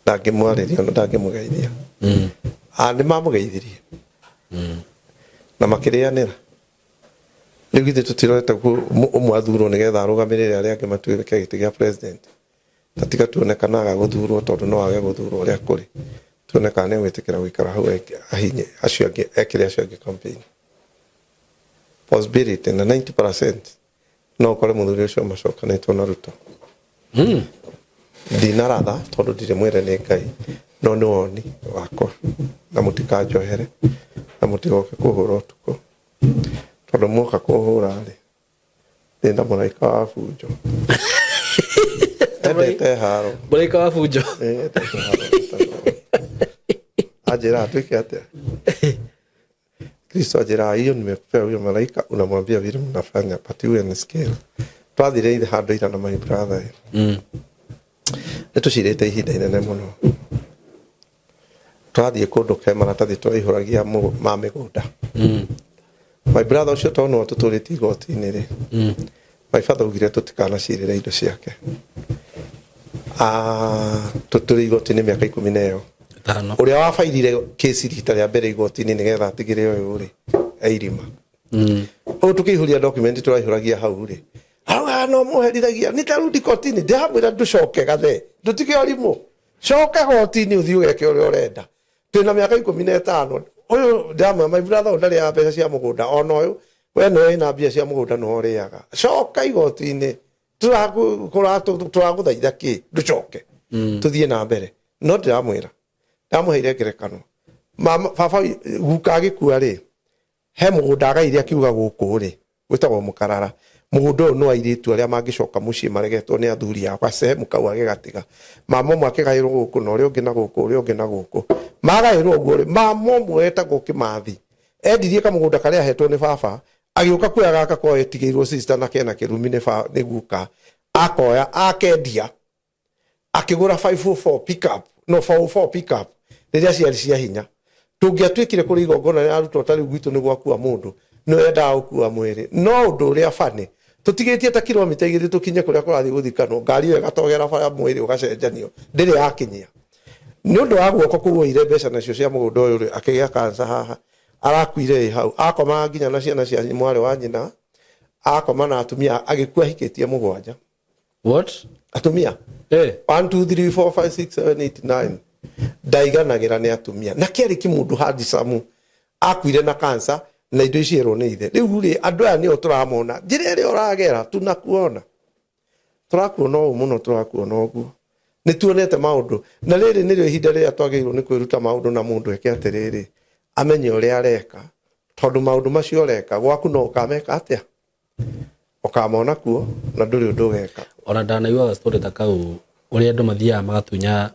Ndangimwariria no ndangimũgeithia. Nĩ mamũgeithirie. Na makĩrĩanĩra. Rĩu githĩ tũtirorete ũmwe athurwo nĩgetha arũgamĩrĩre arĩa angĩ matuĩke gĩtĩ gĩa president. Tatiga tuonekanaga gũthurwo tondũ no age gũthurwo ũrĩa kũrĩ. Tuonekana nĩ gwĩtĩkĩra gũikara hau ahinye acio angĩ ekĩre acio angĩ campaign. Possibility na 90% no ũkore mũthuri ũcio macokanĩtwo na Ruto. Ndinaratha tondũ ndirĩ mwĩre nĩ Ngai no nĩ woni wakwa na mũtikanjohere na mũtigoke kũhũra ũtukũ tondũ muoka kũhũra rĩ ndĩna mũraika wa bunjo. Endete haro. Mũraika wa bunjo. Ajira atuike atĩa? Kristo ajira hiyo nimepea huyo malaika unamwambia vile mnafanya but you and scale. Twathire ile handũ ira na my brother. Nĩtũcirĩte ihinda inene mũno. Twathiĩ kũndũ ke maratathi twaihũragia ma mĩgũnda. My brother ũcio tondũ no tũtũrĩtie igoti-inĩ rĩ. My father augire tũtikanacirĩre indo ciake. Tũtũrĩ igoti-inĩ mĩaka 10 ũrĩa wabairire kesi rita rĩa mbere igoti-inĩ nĩgetha atigĩre ũyũ rĩ eirima. Tũkĩihũria document tũraihũragia hau rĩ. No mũheriragia nĩ tarudi kotini ndamwĩra ndũcoke gathe ndũtige ũrimũ coka gotini ũthiĩ ũgeke ũrĩa ũrenda twĩna mĩaka 15 ũyũ ndamwe my brother ndarĩ mbeca cia mũgũnda ona ũyũ we no wĩna mbia cia mũgũnda no ũrĩaga coka igoti-inĩ tũragũthaitha kĩ ndũcoke tũthiĩ na mbere no ndamwĩra ndamũheire ngerekano baba guka agĩkua rĩ he mũgũnda agaire akiuga gũkũ rĩ gwĩtagwo Mũkarara mũgũnda ũyũ no airĩtu arĩa mangĩcoka mũciĩ maregetwo nĩ athuri ao gacemu kau agĩgatiga mama ũmwe akĩgaĩrwo gũkũ na ũrĩa ũngĩ na gũkũ ũrĩa ũngĩ na gũkũ magaĩrwo ũguo rĩ mama ũmwe etagwo Kĩmathi endirie kamũgũnda karĩa ahetwo nĩ baba agĩũka kuoya gaka ko etigĩirwo sister na kena kĩrumi nĩ guka akoya akendia akĩgũra 504 pickup no 404 pickup rĩrĩa ciarĩ cia hinya tũngĩatuĩkire kũrĩ igongona rĩa arutwo tarĩ gwitũ nĩ gwakua mũndũ no endaga gũkua mwĩrĩ no ũndũ ũrĩa bane tũtigĩtie ta kilomita 2 tũkinye kũrĩa kũrathiĩ gũthikanwo ngari ĩyo ĩgatogera bara mwĩrĩ ũgacenjanio ndĩrĩ yakinyia nĩ ũndũ wa guoko kũgũire mbeca nacio cia mũgũnda ũyũ rĩ akĩgĩa kansa haha arakuire hau akoma nginya na ciana cia mwarĩ wa nyina akoma na atumia agĩkua hikĩtie 7 what atumia 1 2 3 4 5 6 7 8 9 ndaiganagĩra nĩ atumia na kĩarĩ kĩmũndũ handicamu akuire na kansa na indo icierwo nĩ ithe rĩu rĩ andũ aya nĩo tũramona njĩra ĩrĩa ũragera tunakuona tũrakuona ũũ mũno tũrakuona ũguo nĩ tuonete maũndũ na rĩrĩ nĩrĩo ihinda rĩrĩa twagĩrĩirwo nĩ kwĩruta maũndũ na mũndũ eke atĩrĩrĩ amenye ũrĩa areka tondũ maũndũ macio ũreka gwaku no ũkameka atĩa ũkamona kuo na ndũrĩ ũndũ ũgeka ona ndanaigua story ta kau ũrĩa andũ mathiaga magatunya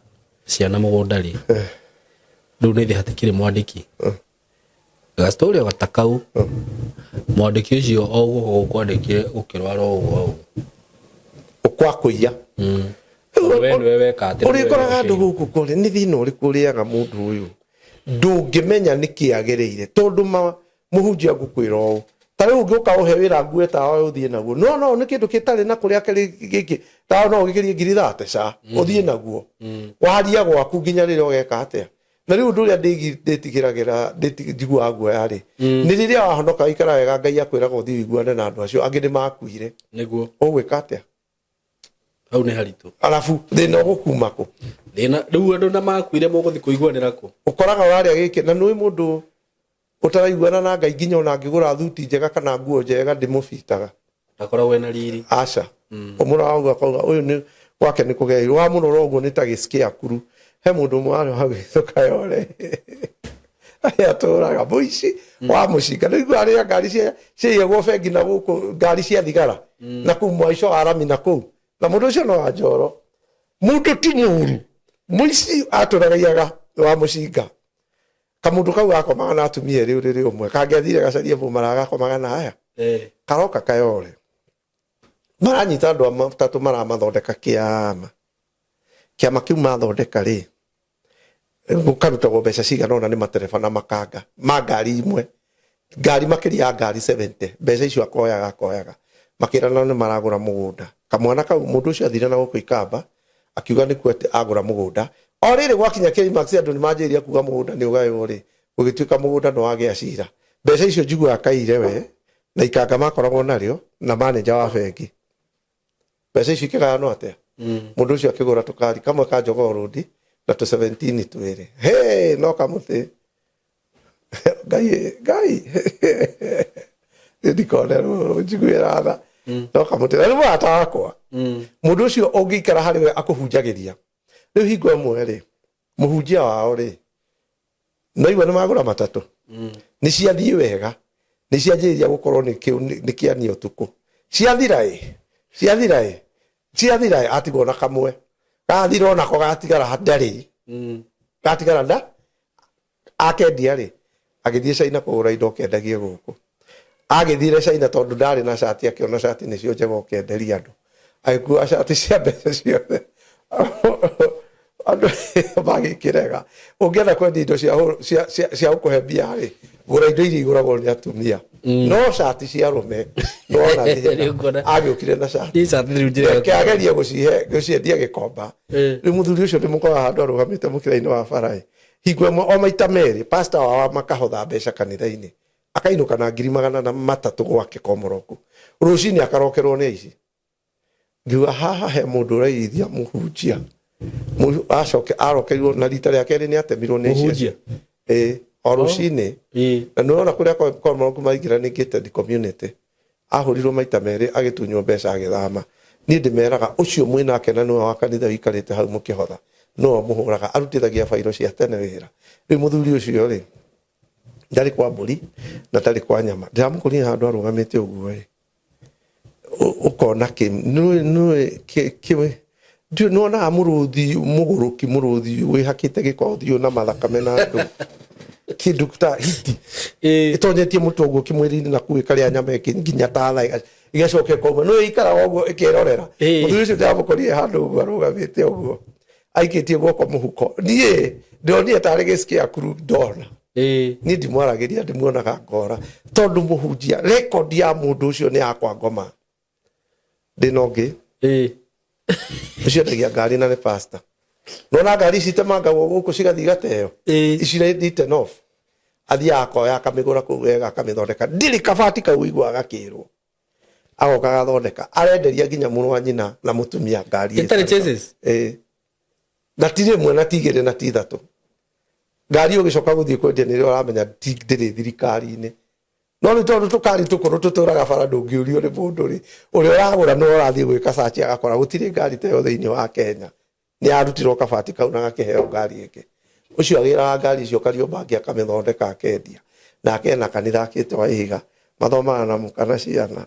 ciana mũgũnda rĩ rĩu nĩ thĩ hatikĩrĩ mwandĩki gastori o gatakau mwandĩki ũcio o gũkũ kwandĩkire ũkĩrwara ũguo ũkwakũiya ũrĩkoraga andũ gũkũ kũrĩ nĩ thĩna ũrĩkũ ũrĩaga mũndũ ũyũ ndũngĩmenya nĩkĩ agĩrĩire tondũ mũhunjia ngũkwĩra ũũ ta rĩu ũngĩũka ũhe wĩra nguo tawa ũthiĩ naguo no nĩ kĩndũ gĩtarĩ na kũrĩa gĩkĩ tawa no ũgĩkĩrie ngiri 30 ũthiĩ naguo waria gwaku nginya rĩrĩa ũgeka atĩa na rĩu ũndũ ũrĩa ndĩtigĩragĩra njiguaga guoya rĩ nĩ rĩrĩa wahonoka ikara wega Ngai akwĩraga ũthiĩ wiguane na andũ acio angĩ nĩ makuire nĩguo ũgwĩka atĩa hau nĩ haritũ arabu thĩna ũgũkuma kũ thĩna rĩu andũ na makuire mũgũthiĩ kũiguanĩra kũ ũkoraga warĩa gĩkĩ na nĩ mũndũ ũtaraiguana na Ngai nginya ona angĩgũra thuti njega kana nguo njega ndĩmũbitaga ndakoragwo ena riri aca ũmũra wauga kauga ũyũ nĩ wake nĩ kũgeirwo wa mũno ũguo nĩ ta gĩcikia kuru he mũndũ mwarĩ hagĩcoka yore aya tũraga mũici wa mũcinga rĩu arĩa ngari ciaiyagwo bengi na gũkũ ngari cia thigara na kũu mwaico arami na kũu na mũndũ ũcio no wa njoro mũndũ ti mũru mũici atũragaiaga wa mũcinga kamundu kau gakomaga na atumia rĩu rĩrĩ ũmwe kangĩathire gacarie mũmara gakomaga na aya karoka kayore maranyita andũ matatũ maramathondeka kĩama kĩu mathondeka rĩ gukaruta go mbeca cigana ona ni matereba na makanga magari imwe ngari makiria ngari 70 mbeca icio akoyaga makirana ni maragura mugunda kamwana kau mundu ucio athire na guku ikamba akiuga ni kwete agura mugunda o riri gwakinya K-Max andu ni manjiria kuga mugunda ni ugayo ri gugituika mugunda no wage acira mbeca icio njigua akaire we na ikanga makoragwo nario na manager wa bengi mbeca icio ikigano atia mundu ucio akigura tukari kamwe ka Jogoo Road na tu 17 twere hey no kamuti gai ndikonero njiguira no kamuti na ruwa atakwa mundu ucio ongikara hari we akuhunjagiria riu hingo imwe ri muhunjia wao ri noigwa ni magura matatu ni ciathie wega ni cianjiria gukorwo ni kiani utuku ciathira atigwo na kamwe gathiro nako gatigara handari gatigara nda akendia ri agithie China kugura indo kendagie guku agithire China tondu ndari na shati akiona shati ni cio njega kenderia andu agikua shati cia mbeca ciothe andu bagikirega ungienda kwendia indo cia ukuhembia ri gura indo iria iguragwo ni atumia no shati cia rume no na agiukire na shati kiageria guciendia gikomba riu muthuri ucio ndimukora handu arugamite mukira-ini wa barai hingo o maita meri pastor wa makahotha mbeca kanitha-ini akainuka na 300 gwake Komoroku rucini akarokerwo ni ici ngiuga haha he mundu uraithia muhunjia acoke arokeirwo na rita ria keri ni atemirwo ni icio o rucini na nurona kuria Komoroku maingira ni gated community ahurirwo maita meri agitunywo mbeca agithama ni ndimeraga ucio mwinake na niwe wa kanitha wikarite hau mukihotha no muhuraga arutithagia fairo cia tene wira ri muthuri ucio ri ndari kwa mburi na tari kwa nyama ndiramukuria handu arugamite uguo ri ukona kimwe ndio nona amuruthi muguruki muruthi wi hakite gikothio na mathakame na andu kindu ta hiti itonyetie mutu uguo kimwiri-ini na kuikaria nyama nginya ta igacoke koma no ikara uguo ikirorera muthuri ucio ndiramukuria handu uguo arugamite uguo aikitie guoko muhuko nie ndonire tari gicikia kuru ndona ni ndimwaragiria ndimuonaga ngora tondu muhunjia record ya mundu ucio ni akwa ngoma ndinongi ucio ndagia ngari na ni pastor nona ngari citemangagwo guku cigathi gateo icire dite off athia akoya akamigura kuu wega akamithondeka ndiri kabati kau igwa gakirwo agoka gathondeka arenderia nginya mũrũ wa nyina na mutumia ngari itari chases na tire mwe na tigere na tithatu ngari ugicoka guthie kwendia ni uramenya ndiri thirikari-ini no ni tondu tukari tukuru tuturaga bara ndungiurio ni mundu ri uri uragura no urathie gwika search agakora gutire ngari teyo thiini wa Kenya ni arutirwo kabati kau na gakiheo ngari iki ucio agira ngari icio Kariombangi akamithondeka akendia na akena kanitha akite wa ihiga mathoma na mukana ciana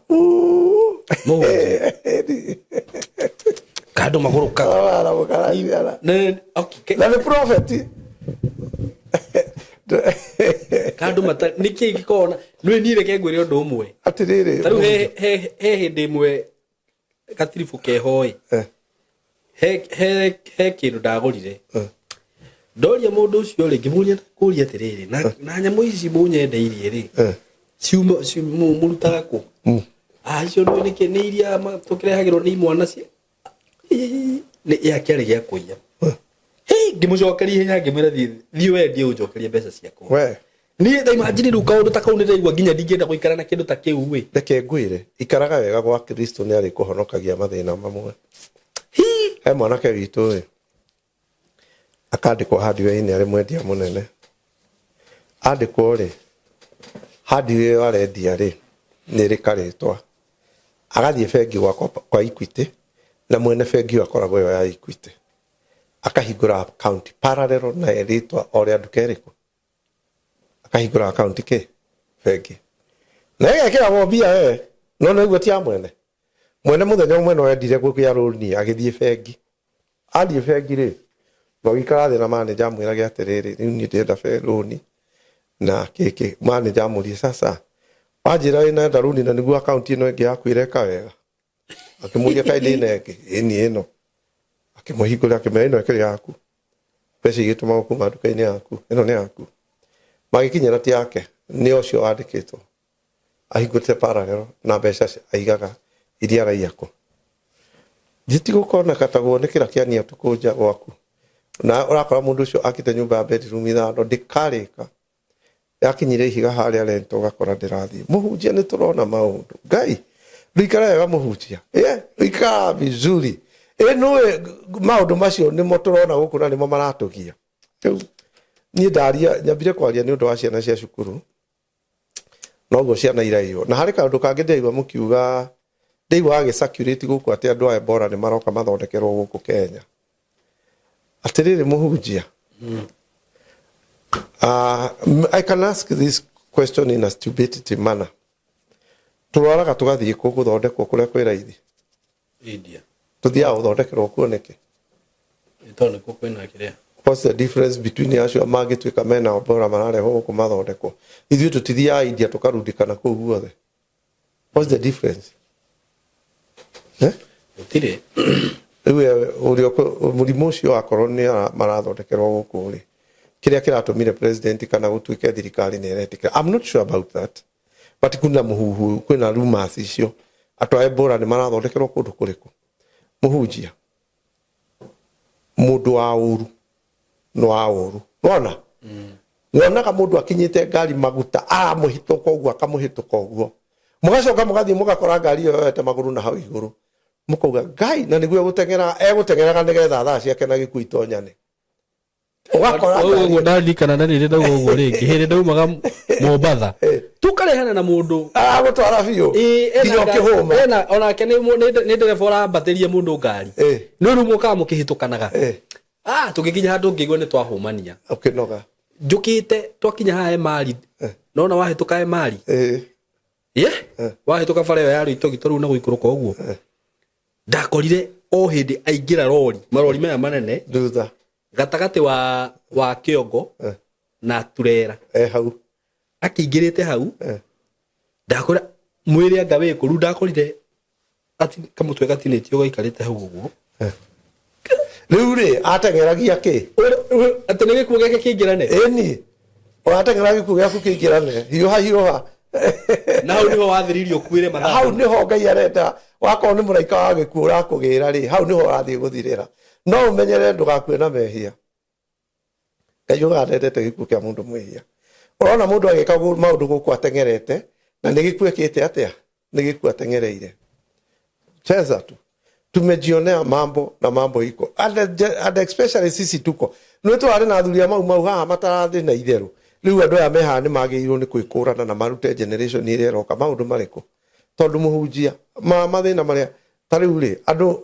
kado maguruka ara mukana ciana okay na ni prophet kado mata niki gikona nwe nire kengwire undu umwe atiriri taru he hindi imwe katirifu kehoi he kindu ndagurire ndoria mundu ucio ri ngimuria kuria atiriri na nyamu ici munyendeirie ri ciuma murutaga ku icio ni iria tukirehagirwo ni mwana cia ni yakiari gia kuiya ngimucokeria hinya ngimwira thii wendie unjokerie mbeca ciaku we ni tha imagine ru kaundu ta kau ni ndaigua nginya ndingienda guikara na kindu ta kiu we reke ngwire ikaraga wega gwa Kristo ni ari kuhonokagia mathina mamwe he mwanake witu we akandikwo hardware-ini ari mwendia munene andikwo ri hardware arendia ri ni rikaritwa agathie bengi kwa Equity na mwene bengi akoragwo yo ya Equity akahingura account parallel na eritwa oria ndukeriku akahingura account ke bengi na yekira wobia no niguo tia mwene muthenya umwe no endire gukia roni agithie bengi athie bengi ri wikara thina manager mwirage atiriri riu ni ndenda roni na keke manager muri sasa wajira ina ndaruni na niguo account ino ingi yakwireka wega akimuria kaide ina ingi ini ino akimuhingura akimenya ino ikiri yaku pesa igituma kuma nduka-inĩ yaku ĩno nĩ yaku magikinyĩra ti yake nĩ ũcio wandĩkĩtwo ahingũrĩte parallel na mbeca aigaga iria araiako gũkorwo katagwo nĩ kĩra kĩania tukũnja gwaku na ũrakora mũndũ ũcio akĩte nyũmba ya bedroom ithano ndĩkarĩka yakinyire ihiga harĩa rento gakora ndĩrathiĩ mũhunjia nĩ tũrona maũndũ ngai rĩikara wega mũhunjia rĩikara vizuri nĩwe maũndũ macio nĩmo tũrona gũkũ na nĩmo maratũgia rĩu niĩ ndaria nyambire kwaria nĩ ũndũ wa ciana cia cukuru noguo ciana iraiywo na harĩ kaũndũ kangĩ ndaigua mũkiuga ndaigua gĩcirculate gũkũ atĩ andũ a Ebola nĩ maroka mathondekerwo gũkũ Kenya atĩrĩrĩ mũhunjia I can ask this question in a stupidity manner tũrwaraga tũgathiĩ kũ gũthondekwo kũrĩa kwĩ raithi India tuthiaga gũthondekerwo kuo nĩkĩ tondũ kũ kwĩna kĩrĩa what's the difference between acio mangĩtuĩka mena Ebola mararehwo gũkũ mathondekwo ithuĩ tũtithiaga India tũkarundĩkana kũu guothe what's the difference gũtirĩ rĩu ũrĩa mũrimũ ũcio wakorwo nĩ marathondekerwo gũkũ rĩ kĩrĩa kĩratũmire president kana gũtuĩke thirikari nĩ ĩretĩkĩra I'm not sure about that but kuna mũhuhu kwĩna rumors icio atwa Ebola nĩ marathondekerwo kũndũ kũrĩkũ mũhunjia mũndũ wa ũru no wa ũru wona wonaga mũndũ akinyĩte ngari maguta mũhĩtũka ũguo akamũhĩtũka ũguo mũgacoka mũgathiĩ mũgakora ngari ĩyo yoete magũrũ na hau igũrũ mũkauga ngai na nĩguo egũteng'eraga nĩgetha thaa ciake na gĩkuũ itonyane ugakora ũguo ndarikana na nĩrĩ ndauga ũguo rĩngĩ hĩndĩ ndaumaga Mombatha tukarehana na mũndũ gũtwara biũ nginya ũkĩhũma onake nĩ ndereba ũrambatĩria mũndũ ngari no rĩu mũkaga mũkĩhĩtũkanaga tũgĩkinya handũ ngĩigua nĩ twahũmania ũkĩnoga njũkĩte twakinya haha Emari nona wahĩtũka Emari wahĩtũka bara ĩyo ya Rũitũgitũ rĩu na gũikũrũka ũguo ndakorire o hĩndĩ aingĩra marori maya manene thutha gatagatĩ wa kĩongo na turera hau akĩingĩrĩte hau ndakora mwĩrĩ anga wĩkũ rĩu ndakorire ati kamũtwe gatinĩtio gaikarĩte hau ũguo rĩu rĩ ateng'eragia kĩ atĩ nĩ gĩkuũ gĩake kĩingĩrane ĩni ateng'eragia gĩkuũ gĩaku kĩingĩrane hiũha na hau nĩho wathĩrĩirio kuĩre mathaa hau nĩho Ngai arenda wakorwo nĩ mũraika wa gĩkuũ ũrakũgĩra rĩ hau nĩho ũrathiĩ gũthirĩra no ũmenyere ndũgakue na mehia Ngai ũgatendete gĩkuũ kĩa mũndũ mwĩhia ũrona mũndũ agĩka maũndũ gũkũ ateng'erete na nĩ gĩkuũ ĩkĩte atĩa nĩ gĩkuũ ateng'ereire cheza tu tumejionea mambo iko and especially sisi tuko nĩ twarĩ na thuria mau haha matarathĩ na itherũ rĩu andũ aya mehaha nĩ magĩrĩirwo nĩ kwĩkũrana na marute generation ĩrĩa ĩroka maũndũ marĩkũ tondũ mũhunjia mathĩna marĩa ta rĩu rĩ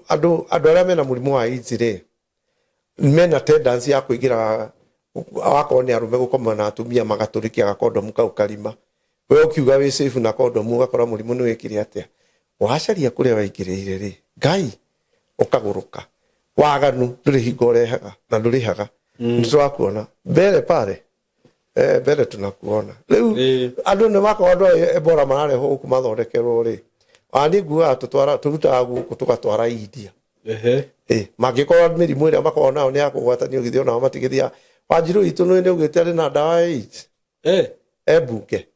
andũ arĩa mena mũrimũ wa AIDS rĩ mena tendency ya kũingĩra wakorwo nĩ arũme gũkoma na atumia magatũrĩkia gakondomu kau karima we ũkiuga wĩ safe na kondomu ũgakora mũrimũ nĩ wĩkire atĩa wacaria kũrĩa waingĩrĩire rĩ Ngai ũkagũrũka waganu ndũrĩ hingo ũrehaga na ndũrĩhaga nĩtũrakuona mbere pale mbere tunakuona rĩu andũ nĩ makorwo andũ Ebola mararehwo gũkũ mathondekerwo rĩ ani nguaga tũrutaga gũkũ tũgatwara India mangĩkorwo mĩrimũ ĩrĩa makorwo nayo nĩ ya kũgwatanio githĩ onao matigĩthia Wanjiru itũ nĩ ũgĩte arĩ na ndawa ya AIDS ebunge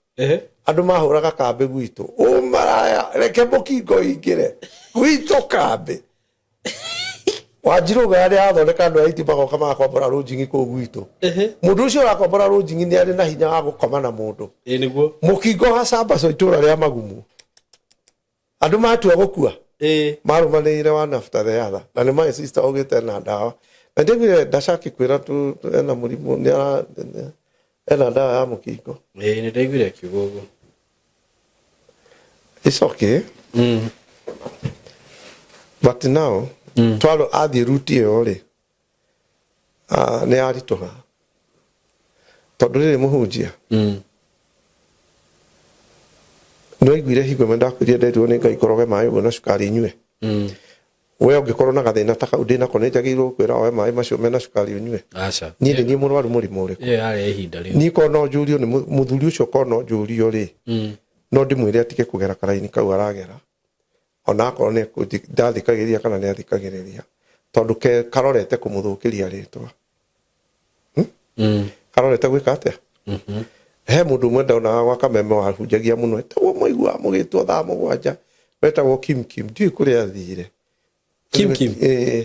andũ mahũraga kambĩ gwitũ ũmaraya reke mũkingo ingĩre gwitũ kambĩ Wanjiru gari athondeka andũ aiti magoka magakombora rũnjingi kũu gwitũ mũndũ ũcio ũrakombora rũnjingi nĩ arĩ na hinya wa gũkoma na mũndũ nĩguo mũkingo hacamba so itũra rĩa magumu andũ matua gũkua marũmanĩire one after the other na nĩ my sister ũgĩte na ndawa na ndĩgire ndacaki kwĩra tu ena mũrimũ nĩ ena ndawa ya mũkingo nĩ ndaiguire kiugo ũguo it's okay but now twalo athiĩ ruti ĩyo rĩ nĩ aritũha tondũ rĩrĩ mũhunjia nĩ aiguire hingo ĩmwe ndakwĩrire nderirwo nĩ Ngai koroge maĩ ũguo na cukari nyue we ũngĩkorwo na gathĩna ta kau ndĩnako nĩ njagĩrĩirwo kwĩra oe maĩ macio mena cukari ũnyue niĩ nĩ niĩ mũrwaru mũrimũ ũrĩkũ niĩ korwo no njũrio nĩ mũthuri ũcio korwo no njũrio rĩ no ndĩmwĩre atige kũgera karaini kau aragera ona akorwo nĩ ndathikagĩrĩria kana nĩ athikagĩrĩria tondũ karorete kũmũthũkĩria rĩtwa karorete gwika atia he mundu mwenda ona wa kameme wa hunjagia muno etagwo moigua mugitwo thaa mugwanja wetagwo Kim ndiu kuria thire Kim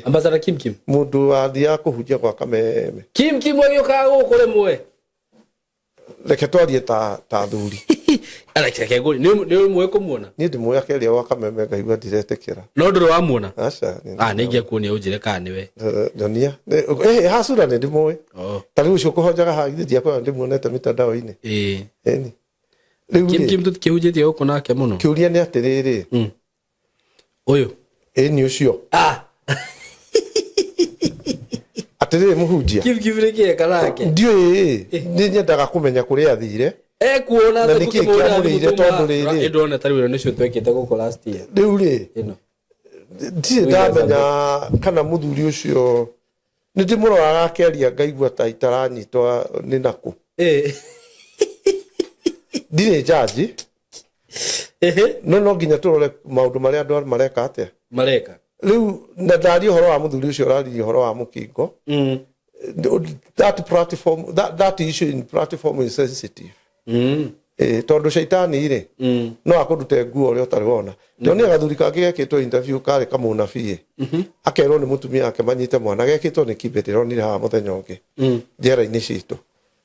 ambassador Kim mundu athia kuhunjia kwa kameme Kim wagioka gukure mwe reke twarie ta thuri aleke nguri ni mwe kumuona ni ndimwe akeria wa kameme ngaigua ndiretekera no nduru wa muona aca ni ngia kuonia unjire kana niwe donia hasura ni ndimwe tari ucio kuhonjaga hagithia kwa ndimuonete mitandao-ini eni Kim tutikihunjitie guku nake muno kiuria ni atiriri uyu eni ucio atiriri muhunjia Kim reke kanake ndiui ni nyendaga kumenya kuria athire kuona na nikiamurire tondu riri ndona tari wira nicio twekite guku last year riu ri ndire ndamenya kana muthuri ucio ni ndimuroraga akeria ngaigua ta itaranyitwa ni naku ndire jaji no nginya turore maundu maria andu mareka atia riu na ndari uhoro wa muthuri ucio rari uhoro wa mukingo that issue in platform is sensitive tondu shaitani ire no akudute nguo ri utari wona ndoni agathuri kangĩ gekĩtwo interview kare kamunabii akerwo ni mutumia ake manyite mwana gekĩtwo ni Kibe ndironire haha muthenya ũngĩ njera-inĩ citũ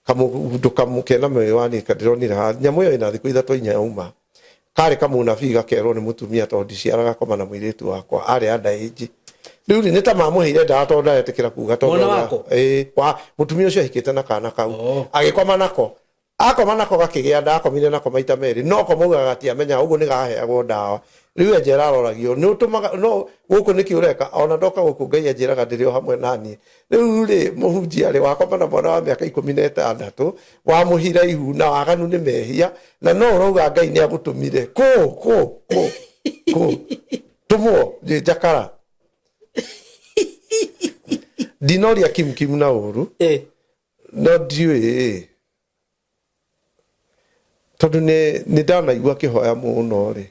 kamundu kamukena mwewani kandironire haha nyamu ĩyo ĩna thikũ ithatũ inya yauma kare kamunabii gakerwo ni mutumia tondu ndiciaraga koma na mũirĩtu wakwa arĩ underage riu ni ta mamuheire ndawa tondu ndaretĩkĩra kuga tondu wa mutumia ũcio ahikĩte na kana kau agĩkoma nako akoma nako gakĩgĩa ndawa akomire nako maita merĩ no komauga gatiamenya ũguo nĩ gaheagwo ndawa riu enjera aroragio nĩ ũtũmaga no gũkũ nĩkĩ ũreka ona ndoka gũkũ Ngai enjeraga ndĩrĩ o hamwe naniĩ riu rĩ mũhunjia rĩ wakoma na mwana wa mĩaka 16 wamũhira ihu na waganu nĩ mehia na no ũrauga Ngai nĩ agũtũmire tũmwo njakara ndinoria Kim na ũru no ndiũĩ tondu ni ndanaigua kihoya muno ri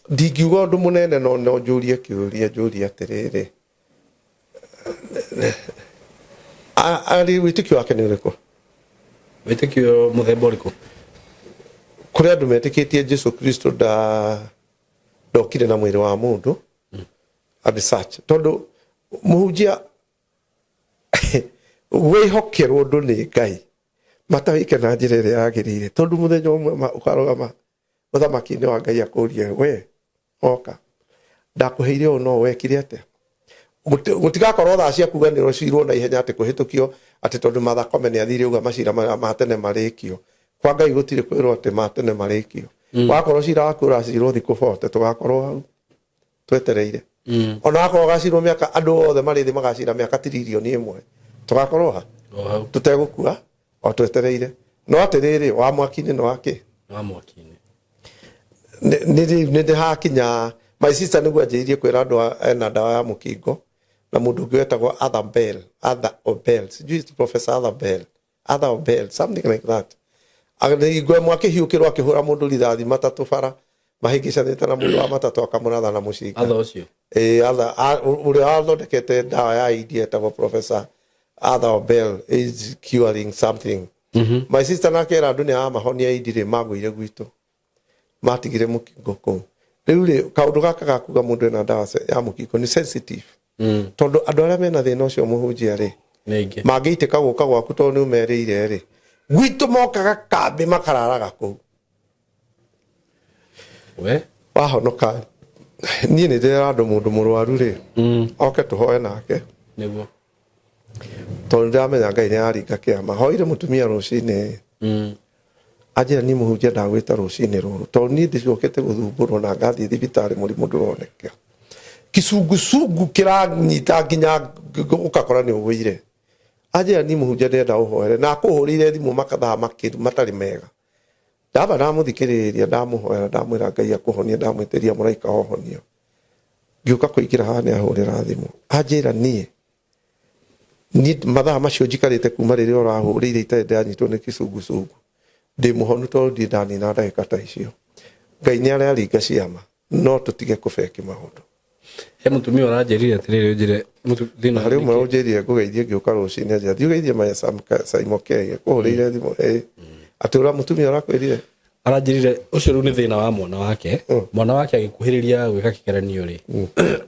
ndingiuga undu munene no njurie kiuria atiriri ari witikio wake ni uriku witikio muthemba uriku kuri andu metikitie Jesu Kristo ndokire na mwiri wa mundu and such tondu muhunjia wihokerwo ndu ni Ngai matawike na njira ĩrĩa yagĩrĩire tondu muthenya ũmwe ukarogama muthamaki-inĩ wa Ngai akũrie we oka ndakuheire ũũ no wekire atĩa gutigakorwo thaa cia kuganĩrwo cirwo na ihenya atĩ kũhĩtũkio atĩ tondu Martha Koome nĩ athire uga macira ma tene marĩkio kwa Ngai gũtirĩ kwĩrwo atĩ ma tene marĩkio wakorwo cira waku ũracirwo thikũ 40 tũgakorwo hau twetereire ona wakorwo gacirwo mĩaka andũ othe marĩ thĩ magacira mĩaka tiririoni 1 tũgakorwo ha tũtegũkua o twetereire no atiriri wa mwaki-inĩ no wake wa mwaki-inĩ nĩ hakinya my sister nĩguo anjĩirie kwĩra andũ ena ndawa ya mũkingo na mũndũ ũngĩ wetagwo Arthur Obel something like that agĩgwe mwaki hiũkĩrwo akĩhũra mũndũ rithathi matatũ bara mahĩngĩcanĩte na mũndũ wa matatũ akamũratha na mũcinga Arthur ũcio ũrĩa wathondekete ndawa ya India etagwo Professor Arthur Obel is curing something. My sister nakera andu ni amahonia indire magwire gwitu matigire mukingo ko riu ri kaundu gaka gakuga mundu ena ndawa ya mukingo ni sensitive tondu andu aria mena thina ucio muhunjia ri mangĩitĩka gũka gwaku tondu ni umerĩire ri gwitu mokaga kambi makararaga kũu we wahonoka niĩ nĩ ndĩrera andũ mũndũ mũrwaru ri oke tũhoe nake nĩguo tondu ndamenya Ngai nĩ aringa kĩama hoire mutumia rũcinĩ anjĩra niĩ mũhunjia ndagwĩta rũcinĩ rũrũ tondu niĩ ndĩcokete gũthumbũrwo na ngathiĩ thibitarĩ mũrimũ ndũroneka kĩcungucungu kĩranyita nginya ũkakora nĩ ũgũire anjĩra niĩ mũhunjia ndĩrenda ũhoere na akũhũrĩire thimũ makathaa matarĩ mega ndamba ndamũthikĩrĩria ndamũhoera ndamwĩra Ngai akũhonie ndamwĩtĩria mũraika ohonio ngĩũka kũingĩra haha nĩ ahũrĩra thimũ anjĩra niĩ mathaa macio njikarĩte kuma rĩrĩa ũrahũrĩire itarĩ ndanyitwo nĩ kĩcungucungu ndĩ mũhonu tondu ndirĩ ndanina ndagĩka ta icio Ngai nĩ aringa ciama no tũtige kũbeki maũndũ he mutumia ũranjĩrire atĩrĩrĩ ũnjĩre thĩna harĩ ũmwe ũnjĩrire ngũgeithie ngĩũka rũcinĩ atĩ thiĩ ũgeithie Maya Saimokei kũhũrĩire thimũ atĩ ũra mutumia ũrakwĩrire aranjĩrire ũcio rĩu nĩ thĩna wa mwana wake agĩkuhĩrĩria gwĩka kĩgeranio rĩ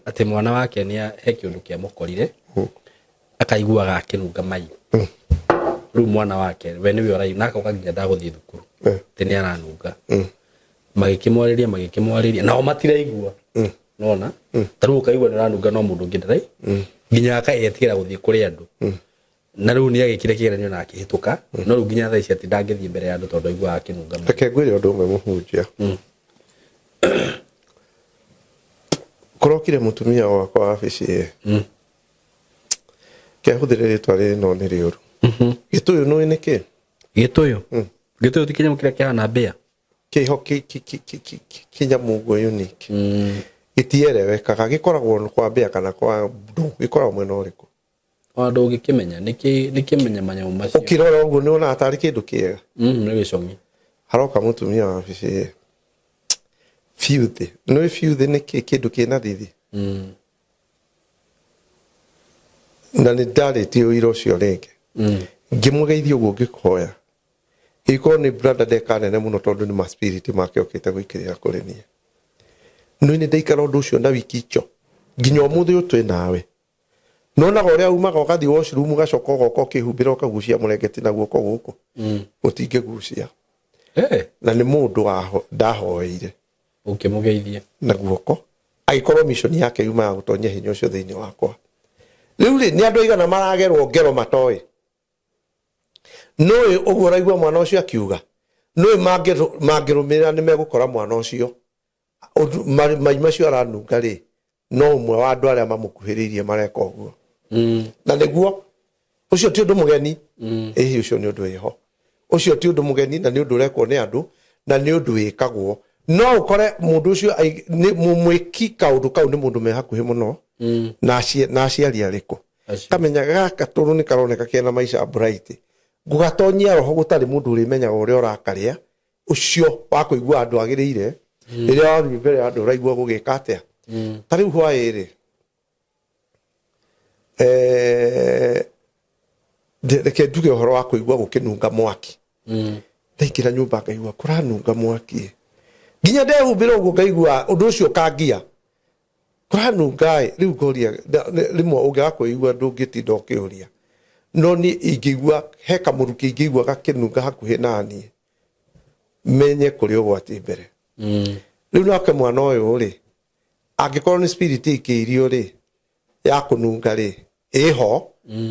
atĩ mwana wake nĩ he kĩũndũ kĩa mũkorire akaiguaga akĩnunga mai rĩu mwana wake we nĩwe ũraigua nake ũkaginya ndagũthiĩ thukuru atĩ nĩ aranunga magĩkĩmwarĩria nao matiraigua nona tarĩu ũkaigua nĩ aranunga no mũndũ ũngĩ ndarai nginya akaetigĩra gũthiĩ kũrĩ andũ na rĩu nĩ agĩkire kĩgeranio na akĩhĩtũka no rĩu nginya thaa ici atĩ ndangĩthiĩ mbere ya andũ tondũ aiguaga akĩnunga mai. Reke ngwĩre ũndũ ũmwe mũhunjia kũrokire mũtumia wakwa wabici kĩahũthĩre rĩtwa rĩrĩ no nĩ rĩũru gĩtũyũ nũĩ nĩ kĩ gĩtũyũ ti kĩnyamũ kĩrĩa kĩhana mbĩa kĩho kĩnyamũ ũguo unique gĩtierewekaga gĩkoragwo kwa mbĩa kana kwa ndũ gĩkoragwo mwena ũrĩkũ andũ ũngĩkĩmenya nĩkĩmenya manyamũ macio ũkĩrora ũguo nĩ wonaga tarĩ kĩndũ kĩega nĩ gĩcong'i haroka mũtumia wa wabici fiuthi nĩwe fiuthi nĩ kĩndũ kĩna thithi na nĩ ndarĩtie ũira ũcio rĩngĩ ngĩmũgeithia ũguo ngĩkũhoya ĩkorwo nĩ brother ndeka nene mũno tondũ nĩ maspirit make okĩte gũikĩrĩra kũrĩ niĩ nĩ ndaikara ũndũ ũcio na wiki icio nginya ũmũthĩ ũtwĩ nawe nonaga ũrĩa umaga ũgathiĩ washroom ũgacoka ũgoka ũkĩhumbĩra ũkagucia mũrengeti na guoko gũkũ ũtingĩgucia na nĩ mũndũ ndahoeire ũkĩmũgeithia na guoko agĩkorwo mission yake yuma ya gũtonya hinya ũcio thĩinĩ wakwa rĩu nĩ andũ aigana maragerwo ngero matoĩ nũĩ ũguo ũraigua mwana ũcio akiuga nũĩ mangĩrũmĩrĩra nĩ megũkora mwana ũcio mai macio aranunga rĩ no ũmwe wa andũ arĩa mamũkuhĩrĩirie mareka ũguo na nĩguo ũcio ti ũndũ mũgeni ĩhi ũcio nĩ ũndũ wĩho ũcio ti ũndũ mũgeni na nĩ ũndũ ũrekwo nĩ andũ na nĩ ũndũ wĩkagwo no ũkore mũndũ ũcio mũmwĩki kaũndũ kau nĩ mũndũ me hakuhĩ mũno na aciari arĩkũ kamenya gaka tũrũ nĩ karoneka kena maica bright ngũgatonyia roho gũtarĩ mũndũ ũrĩmenyaga ũrĩa ũrakarĩa ũcio wa kũigua andũ agĩrĩire rĩrĩa wathiĩ mbere ya andũ ũraigua gũgĩka atĩa tarĩu hwaĩ-rĩ reke nduge ũhoro wa kũigua gũkĩnunga mwaki ndaingĩra nyũmba ngaigua kũranunga mwaki nginya ndehumbĩra ũguo ngaigua ũndũ ũcio kangia kũranunga rĩu ngoria rĩmwe ũngĩaga kũigua ndũngĩtinda ũkĩũria no niĩ ingĩigua he kamũrukĩ ingĩigua gakĩnunga hakuhĩ naniĩ menye kũrĩ ũgwati mbere rĩu nake mwana ũyũ-rĩ angĩkorwo nĩ spirit ĩkĩirio rĩ ya kũnunga rĩ ĩho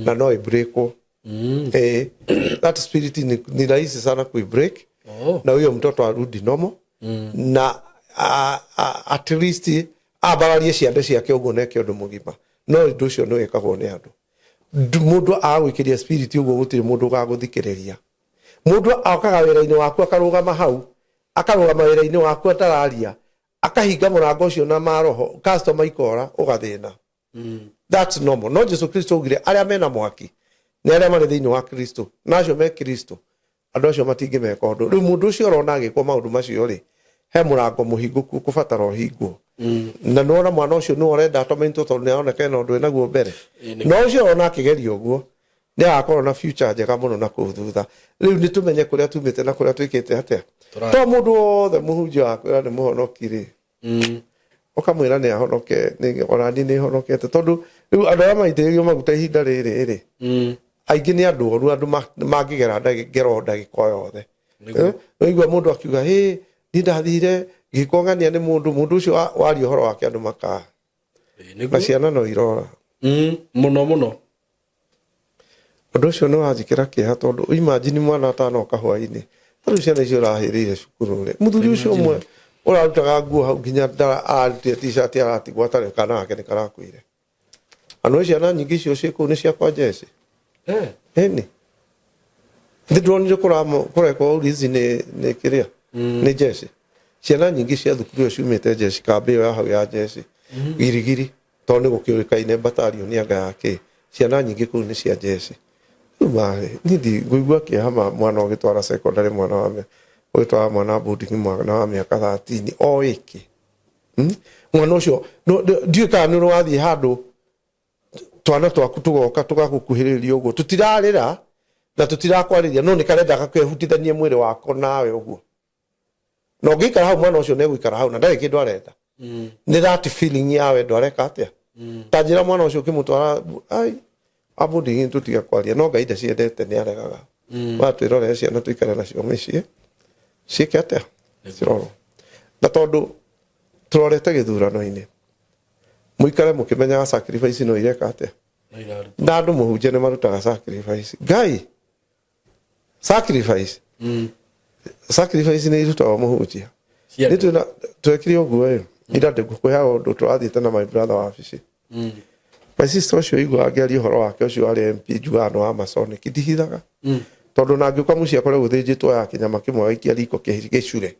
na no ĩbreakwo that spirit ni rahisi sana kuibreak na huyo mtoto arudi nomo na at least abararie ciande ciake ũguo neke ũndũ mũgima no ũndũ ũcio nĩ wĩkagwo nĩ andũ mũndũ agwĩkĩria spirit ũguo gũtirĩ mũndũ ũgagũthikĩrĩria mũndũ akaga wĩra-inĩ waku akarũgama hau akarũgama wĩra-inĩ waku atararia akahinga mũrango ũcio na maroho customer ikora ũgathĩna that's normal no Jesu Kristo ugire arĩa mena mwaki nĩ arĩa marĩ thĩinĩ wa Kristo na acio me Kristo andũ acio matingĩmeka ũndũ rĩu mũndũ ũcio ũrona agĩkwo maũndũ macio rĩ he mũrango mũhingũku kũbatara ũhingwo na nĩwona mwana ũcio nĩ ũrenda atomentwo tondũ nĩaroneka ena ũndũ enaguo mbere no ũcio ona akĩgeria ũguo nĩ agakorwo na future njega mũno na kũu thutha rĩu nĩ tũmenye kũrĩa tumĩte na kũrĩa twĩkĩte atĩa to mũndũ wothe mũhunjia wakwĩra nĩ mũhonoki rĩ ũkamwĩra nĩ ahonoke ona niĩ nĩ honokete tondũ rĩu andũ arĩa maitĩrĩrio maguta ihinda rĩrĩ aingĩ nĩ andũ oru andũ mangĩgera ngero ndagĩka yothe ũigua mũndũ akiuga niĩ ndathire ngĩkongania nĩ mũndũ ũcio waria ũhoro wake andũ makaa na ciana no irora mũno mũno ũndũ ũcio nĩ wanjĩkĩra kĩeha tondũ imagine mwana atanoka hwainĩ tarĩu ciana icio ũrahĩrĩire cukuru rĩ mũthuri ũcio ũmwe ũrarutaga nguo hau nginya arutire t-shirt aratigwo atarĩ kana gake nĩ karakuire anũ ciana nyingĩ icio ciĩ kũu nĩ ciakwa Jesse ĩni ndĩronire kũrekwo urithi nĩ kĩrĩa nĩ Jesse ciana nyingĩ cia thukuru ũcio ciumĩte Jesse kambĩ ĩyo ya hau ya Jesse girigiri tondũ nĩ gũkĩũĩkaine batalion anga yake ciana nyingĩ kũu nĩ cia Jesse niĩ ngũigua kĩeha mwana ũgĩtwara secondary mwana wa ũgĩtwara mwana boarding mwana wa mĩaka 13 o ĩkĩ mwana ucio ndiu kana no wathi handu twana twaku tugoka tugagukuhiriria uguo tutirarira na tutirakwariria no ni karenda gakwehutithanie mwiri wako nawe uguo no ngikara hau mwana ucio negwikara hau na ndari kindu arenda ni that feeling yawe ndwareka atia tanjira mwana ucio kimutwara ai abudi tutiga kwaria no Ngai ndaciendete ni aregaga watwirore ciana tuikare nacio micii ciike atia ciroro na tondu turorete githurano-ini muikare mukimenyaga sacrifice no ireka atia na andu muhunje ni marutaga sacrifice Ngai sacrifice ni irutagwo muhunjia ni twekire uguo ira ndigukwea undu turathite na my brother wa wabici my sister ucio igua ngeri horo wake ucio ari MP Jugano wa Masonic ndihithaga tondu na ngiuka mucie akore guthinjitwo ya kinyama kimwe gaikia riko gicure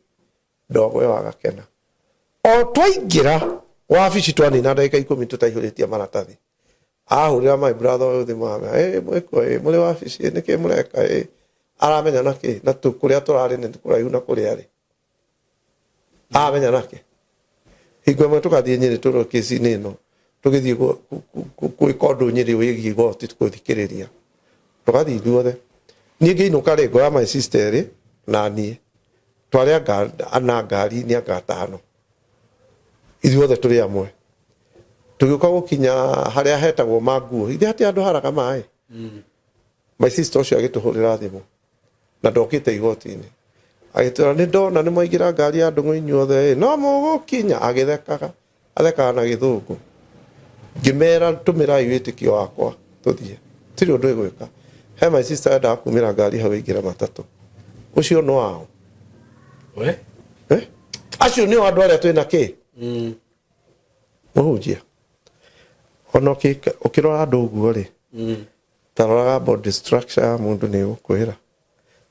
ndogo we wagakena o twaingira wabici twanina ndagika 10 tutaihuritie maratathi ahurira my brother uyu thimama mwiko muri wabici niki mureka aramenya naki na tukuria turari ni kuraihu na kuria ri amenya naki igwe mwe tukathie Nyeri turo kesi nino tugithie ku kondo Nyeri wigi goti tukuthikiriria tukathie duothe ni ngiinuka ri goya my sister ri na nie twari ana ngari ni agatano ithuothe turi amwe tugiuka gukinya haria hetagwo Manguo ithe ati andu haraka mai my sister ucio agituhurira thimu na ndokite igoti-ini agitwira ni ndona ni maigira ngari ya ndungu inyuothe no mugukinya agithekaga athekaga na githungu ngimera tumira iwitikio wakwa tuthie tiri undu igwika he my sister nda kumira ngari hau ingira matatu ucio no wao we acio ni andu aria twina ki muhunjia ono ukirora andu uguo ri taroraga body structure mundu ni ukwira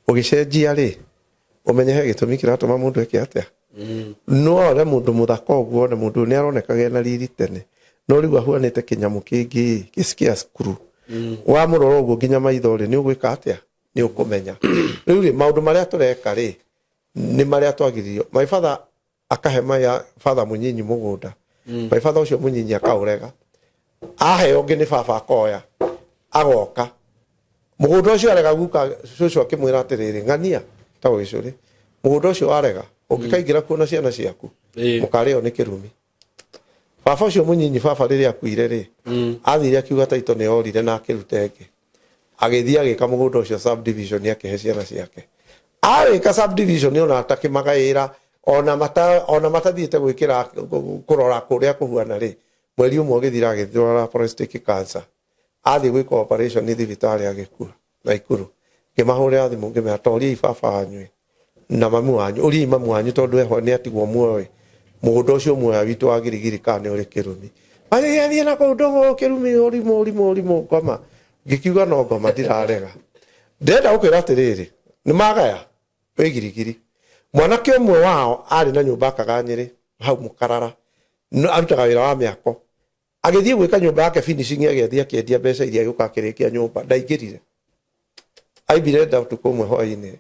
ugicenjia ri umenye he gitumi kiratuma mundu eke atia no ore mundu muthaka uguo ne mundu ni aronekaga na riri tene no riu ahuanite kinyamu kingi gisikia skuru wa muroro uguo nginya maithori ni ugwika atia ni ukumenya riu ri maundu maria tureka ri ni maria twagiririo my father akahema ya father munyinyi mugunda my father ucio munyinyi akaurega ahe onge ni baba akoya agoka mugunda ucio arega guka cucu akimwira atiriri ngania tawo gicuri mugunda ucio arega ungikaingira kuona ciana ciaku mukareo ni kirumi baba ucio munyinyi baba riri akuire ri athire akiuga taito ni orire na akirutenge agithie agika mugunda ucio subdivision yake ciana ciake ka subdivision ona atakimagaira ona matathiite gwikira kurora kuria kuhuana ri mweri umwe githira agithora prostate cancer athi gwika operation ni thibitari agikua na ikuru ngimahurira thimu ngimeatoria ibaba anywe na mamu wanyu uri mamu wanyu tondu eho ni atigwo muoyo mugunda ucio muoyo witu wa girigiri kane uri kirumi athie na kundu kirumi uri ngoma ngikiuga no ngoma ndirarega ndenda ukwira atiriri ni magaya wigirigiri mwanake umwe wao ari na nyumba akaganyiri hau mukarara no arutaga wira wa miako agithie gwika nyumba yake finishing agithie akiendia mbeca iria yuka akirikia nyumba ndaingirire aibire nda tukumwe hwaini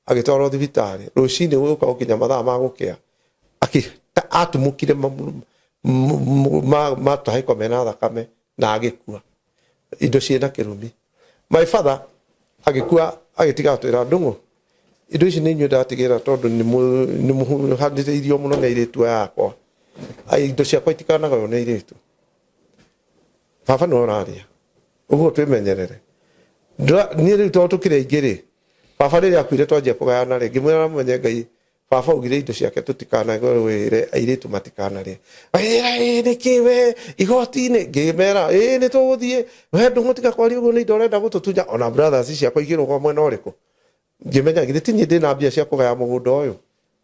agitwaro thibitari rucini guka ukinya mathaa ma gukia atumukire matahaiko mena thakame na agikua indo ciena kirumi my father agikua agitiga twira ndungu indo ici ni nyu ndatigira tondu ni muhandite irio muno na iritu yakwa indo ciakwa itikanaga na iritu baba no raria uguo twimenyerere ni riu to tukire ingiri baba riri akuire twanjia kugayana ri ngimwira mwenye Ngai baba ugire indo ciake tutikanaga wire iritu matikana ri ni kiwe igoti-ini ngimera ni tuguthie we ndungu tika kwari uguo ni indo renda gututunya ona brothers ciakwa igirwo kwa mwena uriku ngimenya gitinyi ndina mbia cia kugaya mugunda uyu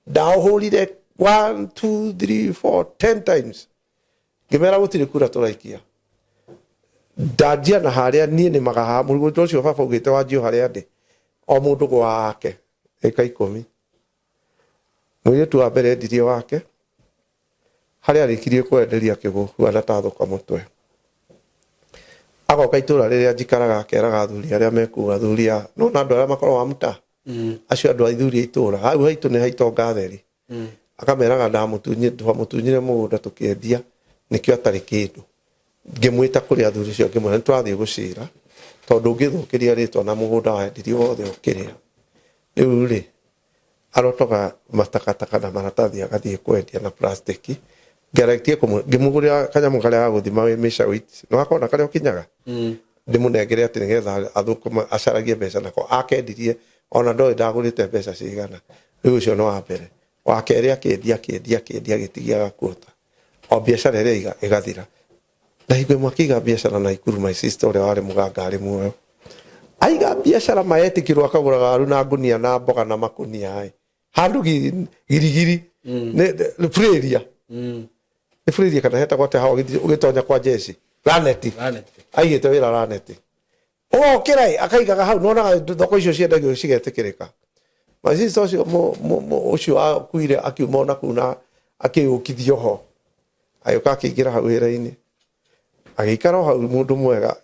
ndahurire 1 2 3 4 10 times ngimera gutire kura turaikia ndajia na haria nie ni magaha mugunda ucio baba ugite wanjio haria ndi o mundu gwake eka 10 mwire tu abere ndirie wake haria arikirie kwenderia kigu ana tathuka mutwe agoka itura riria njikaraga akeraga athuri aria mekuga thuria no na andu aria makorwo wa muta acio andu aithuri itura hau haitu ni haitonga theri akameraga ndamutunyire mugunda tukiendia nikio atari kindu ngimwita kuri athuri cio ngimwe twathie gucira tondu ngithukiria ritwa na mugunda wendirio wothe ukiria riu ri arotoga matakataka na maratathi agathie kwendia na plastiki ngarektie ngimugurira kanyamu karia guthima wi misha wit no akona karia ukinyaga ndimunengere ati nigetha athukuma acaragie mbeca nako akendirie ona ndoi ndagurite mbeca cigana riu cio no wa mbere wa keri akendia gitigiaga kuota o biashara iria igathira na higwe mwakiga biashara na ikuru my sister ore wari muganga ari muoyo aiga biashara maetikirwo akaguraga aru na ngunia na mboga na makunia ai handu girigiri ne freria ne freria kana heta gote hawo ugitonya kwa jeshi Lanet aigite wira Lanet o kirai akaigaga hau nona thoko icio ciendagio cigetikirika my sister ucio ucio akuire akiumona kuna akiukithio ho ayuka akigira hau wira-ini agikara hau mundu mwega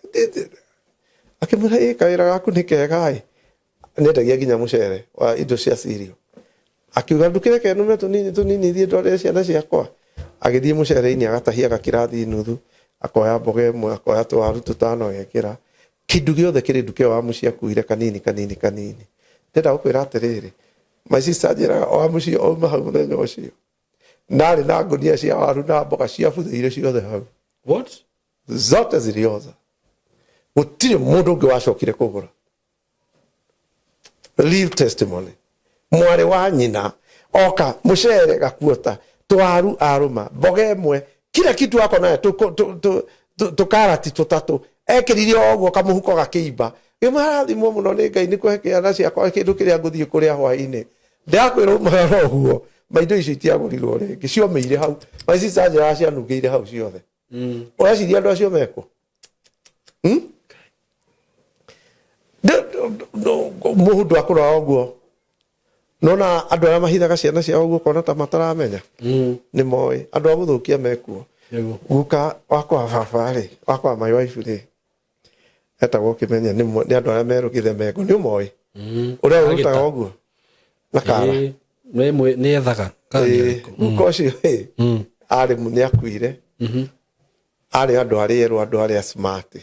akimura kaira gaku ni kega ai nendagia ginya mucere wa indo cia cirio akiuga ndukireke nume tunini thie ndore ciana ciakwa agithie mucere-ini agatahia gakirathi nuthu akoya mboga imwe akoya twaru tutano agekira kindu giothe kiri nduke wa muci akuire kanini ndenda gukwira atiriri my sister njira o muci o mahau muthenya ucio nari na ngunia cia waru na mboga cia buthiire ciothe hau what zote zilioza gutire mundu ungi wacokire kugura real testimony mwari wa nyina oka mucere gakuota twaru aruma mboga imwe kila kitu wako naye tukarati tutatu ekiririe ogwo kamuhuko gakiimba imarathimwo muno ni Ngai ni kuhekia na ciakwa kindu kiria nguthie kuria hwaini ndakwira umara huo maindo icio itiagurirwo ringi ciomeire hau my sister njira cianungeire hau ciothe ureciria andu acio meko muhundu akura ogwo nona andu aria mahithaga ciana ciao ogwo kona ta mataramenya ni moi andu aguthukia mekuo guka wakwa baba ri wakwa my wife ri etagwo kimenya ni andu aria merugithe meko ni moi uria urutaga ogwo na kara ni ethaga ukocio ari ni akuire ari andu aria smart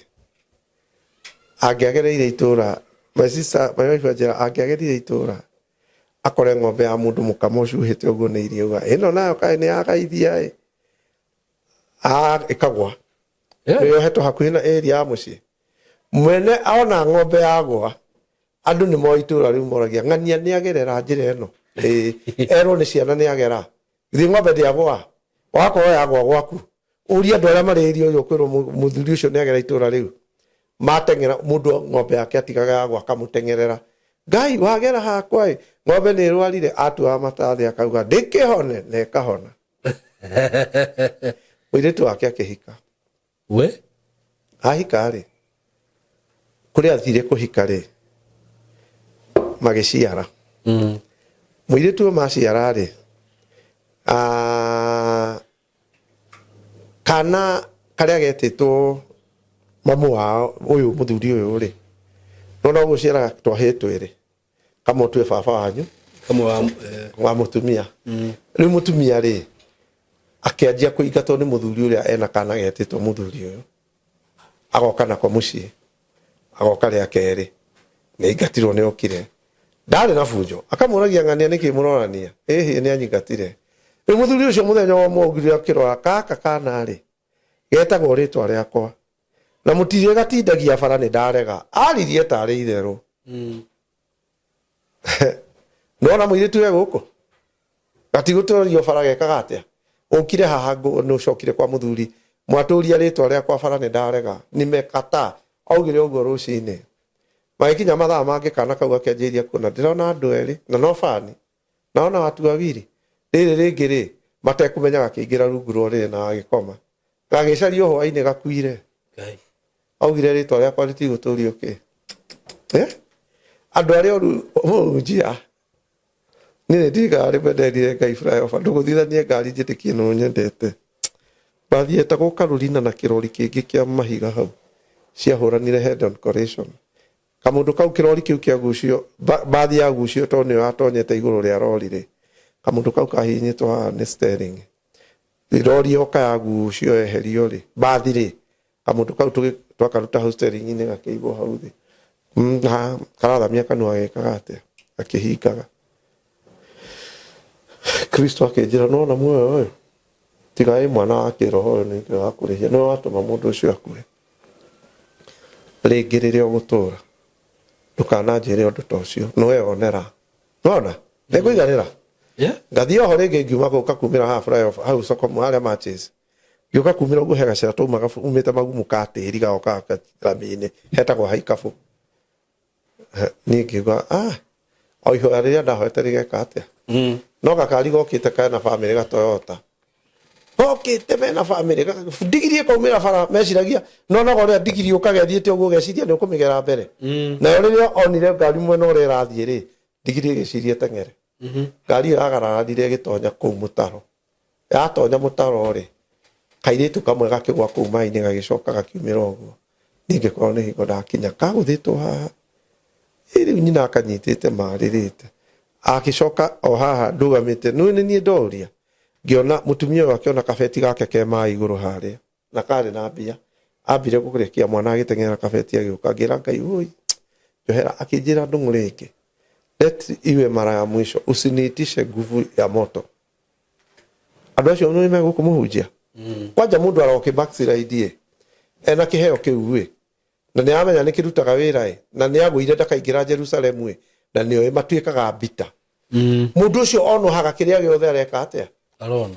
angiagereire itura my sister my wife ajira angiagereire itura akore ng'ombe ya mundu mukamo cuhite uguo ni irio ga ino nayo kai ni akaithia ikagwa yo heto hakuhi na area ya muci mwene aona ng'ombe yagwa andu ni mo itura riu moragia ng'ania ni agerera njira ino ero ni ciana ni agera thi ng'ombe ndiagwa wako yagwa gwaku uria andu aria mari irio yo kwiro muthuri ucio ni agera itura riu matengera mundu ng'ombe yake atigaga yagwa kamutengerera Ngai wagera hakwa ng'ombe ni rwarire atua matathi akauga ndikihone na ikahona muiritu wake akihika we ahika ri kuri athire kuhika ri magiciara muiritu maciara ri kana karia getitwo mamu wao uyu muthuri uyu ri nona guciara twahitwe ri kama twe baba wanyu kama wa mutumia riu mutumia ri akianjia kuingatwo ni muthuri uria ena kana getitwo muthuri uyu agoka nako mucii agoka ria keri ni ingatirwo ni okire ndari na bunjo akamuragia ng'ania niki murorania ni anyingatire riu muthuri ucio muthenya wa mogire akirora kaka kana ri getagwo ritwa riakwa na mutire gatindagia bara ni ndarega aririe tari itheru nona muiritu we guku gatigutũrio bara gekaga atia ukire haha no cokire kwa muthuri mwaturia ritwa riakwa bara ni ndarega nimekata augire uguo rucini magikinya mathaa mangi kana kau akenjiria kuna ndirona andu eri na no fani naona watu wawiri riri ringi ri matekumenya gakiingira rungu rwori na agikoma gagicario hwaini gakuire Ngai augire ritwa riakwa ritigũtũrio ki andu aria njia nini ndigari mendendire Ngai flyover nduguthithanie ngari njitikie no nyendete bathiete gukarurina na kirori kingi kia mahiga hau ciahuranire head on collision kamundu kau kirori kiu kia gucio bathi ya gucio to ni atonyete iguru ria rori ri kamundu kau kahinyitwo ni steering irori oka yagucio eherio ri bathiri kamundu kau twakaruta hau steering ni gakeigwo hau thi karathamia kanua gekaga atia akihingaga Kristo akinjira no na muoyo uyu tigai mwana wa kiroho ni ngakurihia no atuma mundu ucio akue rĩngĩrĩre ũgũtũra ndũkananjĩre ũndũ ta ũcio nowe onera nona nĩngũiganĩra ngathie oho rĩngĩ ngiuma gũka kumĩra half life hau soko harĩa matches gĩũka kumĩra ũguo he gacĩra taumaga umĩte magumu ka tĩri gaoka rami-inĩ hetagwo haikabu niĩ ngiuga o ihoya rĩrĩa ndahoete rĩgeka atĩa no gakari gokĩte kana bamĩrĩ ga Toyota gokĩte mena bamĩrĩ ndigiri ĩkaumĩra bara meciragia no ũrĩa ndigiri ũkagethiĩte ũguo ũgeciria nĩ ũkũmĩgera mbere nayo rĩrĩa onire ngari mwena ũrĩa ĩrathiĩ rĩ ndigiri ĩgĩciria teng'ere ngari ĩyo yagararire ĩgĩtonya kũu mũtaro yatonya mũtaro rĩ kairĩtu kamwe gakĩgwa kũu maĩ-inĩ gagĩcoka gakiumĩra ũguo ningĩ korwo nĩ hingo ndakinya kagũthĩtwo haha rĩu nyina akanyitĩte marĩrĩte agĩcoka o haha ndũgamĩte nĩ niĩ ndoria ngiona mutumia ũyũ akĩona kabeti gake ke maĩ igũrũ harĩa na karĩ na mbia ambire gũkũrekia mwana agĩteng'era kabeti agĩũka ngĩra Ngai ũi njohera akĩnjĩra ndũng'ũ rĩngĩ let iwe mara ya mwisho usiniitishe nguvu ya moto andũ acio nĩ megũkũmũhunjia kwanja mũndũ aroke backslide ena kĩheo kĩu na nĩ amenya nĩ kĩrutaga wĩra na nĩ agũire ndakaingĩra Jerusalemu na nĩo matuĩkaga mbita mũndũ ũcio onohaga kĩrĩa gĩothe areka atĩa arona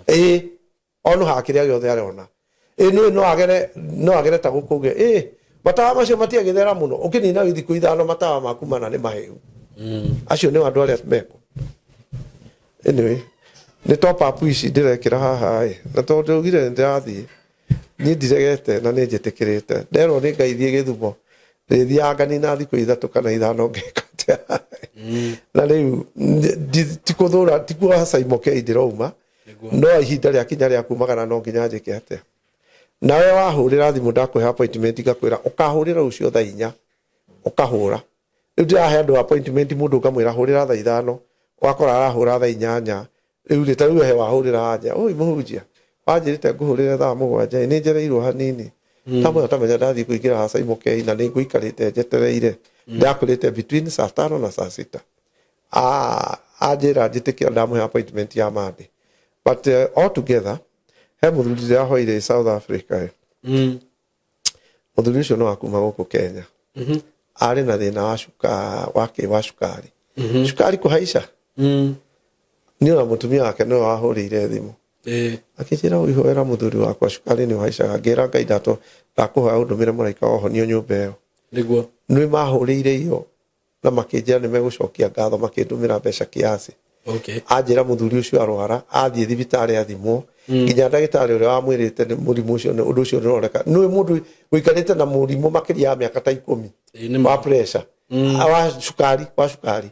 onohaga kĩrĩa gĩothe arona no agere ta gũkũge matawa macio matiagĩthera mũno ũkĩnina thikũ ithano matawa maku mana nĩ mahĩu acio nĩ andũ arĩa meko anyway nĩ top up ici ndĩrekĩra haha na tondũ ugire ndĩrathiĩ niĩ ndiregete na nĩ njĩtĩkĩrĩte nderwo nĩ ngaithie Gĩthumo rĩthianga ni na thikũ ithatũ kana ithano ngeka na rĩu tikũthũra tikuoha Saimokei ndĩrauma no ihinda rĩa kinya rĩa kumagana no nginya njĩke atĩa nawe wahũrĩra thimũ ndakũhe appointment ngakwĩra ũkahũrĩra ũcio thaa 4 ũkahũra rĩu ndĩrahe andũ appointment mũndũ ũkamwĩra hũrĩra thaa 5 wakora arahũra thaa 8 rĩu rĩta rĩu he wahũrĩra anja ũi mũhunjia wanjĩrĩte ngũhũrĩre thaa 7 nĩ njereirwo hanini tamwe utamenya ndathi kuingira ha Saimokei na nĩ ngũikarĩte njetereire ndakũrĩte between saa 5 na saa 6 anjĩra njĩtĩkĩra ndamũhe appointment ya Monday but all together he mũthuri ũrĩa ahoire South Africa mũthuri ũcio no akuma gũkũ Kenya arĩ na thĩna wa cukari cukari kũhaica nĩ ona mũtumia wake no ahũrĩire thimũ akĩnjĩra ũihoera mũthuri wakwa cukari nĩ ũhaicaga ngĩra Ngai ndakũhoya ũndũmĩre mũraika wohonio nyũmba ĩyo nĩguo nĩ mahũrĩire iyo na makĩnjĩra nĩ megũcokia ngatho makĩndũmĩra mbeca kiasi anjĩra mũthuri ũcio arwara athiĩ thibitarĩ athimwo nginya ndagĩtarĩ ũrĩa wamwĩrĩte nĩ mũrimũ ũcio nĩ ũndũ ũcio nĩũroneka nĩ mũndũ wĩikarĩte na mũrimũ makĩria ya mĩaka ta 10 wa pressure wa cukari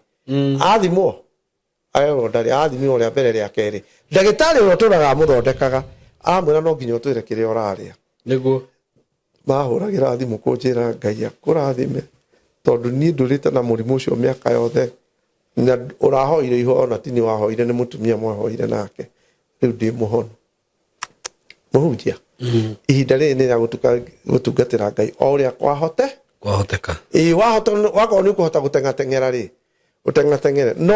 athimwo ayo ndari athimwo rĩa mbere rĩa kerĩ ndagĩtarĩ ũrĩa ũtũraga mũthondekaga amwĩra no nginya ũtwĩre kĩrĩa ũrarĩa nĩguo mahũragĩra thimũ kũnjĩra Ngai akũrathime tondũ niĩ ndũrĩte na mũrimũ ũcio mĩaka yothe na ũrahoire ihoya na ti nĩ wahoire nĩ mũtumia mwahoire nake rĩu ndĩ mũhono mũhunjia ihinda rĩrĩ nĩ rĩa gũtungatĩra Ngai o ũrĩa kwahoteka wahota wakorwo nĩ ũkũhota gũteng'ateng'era rĩ ũteng'ateng'ere no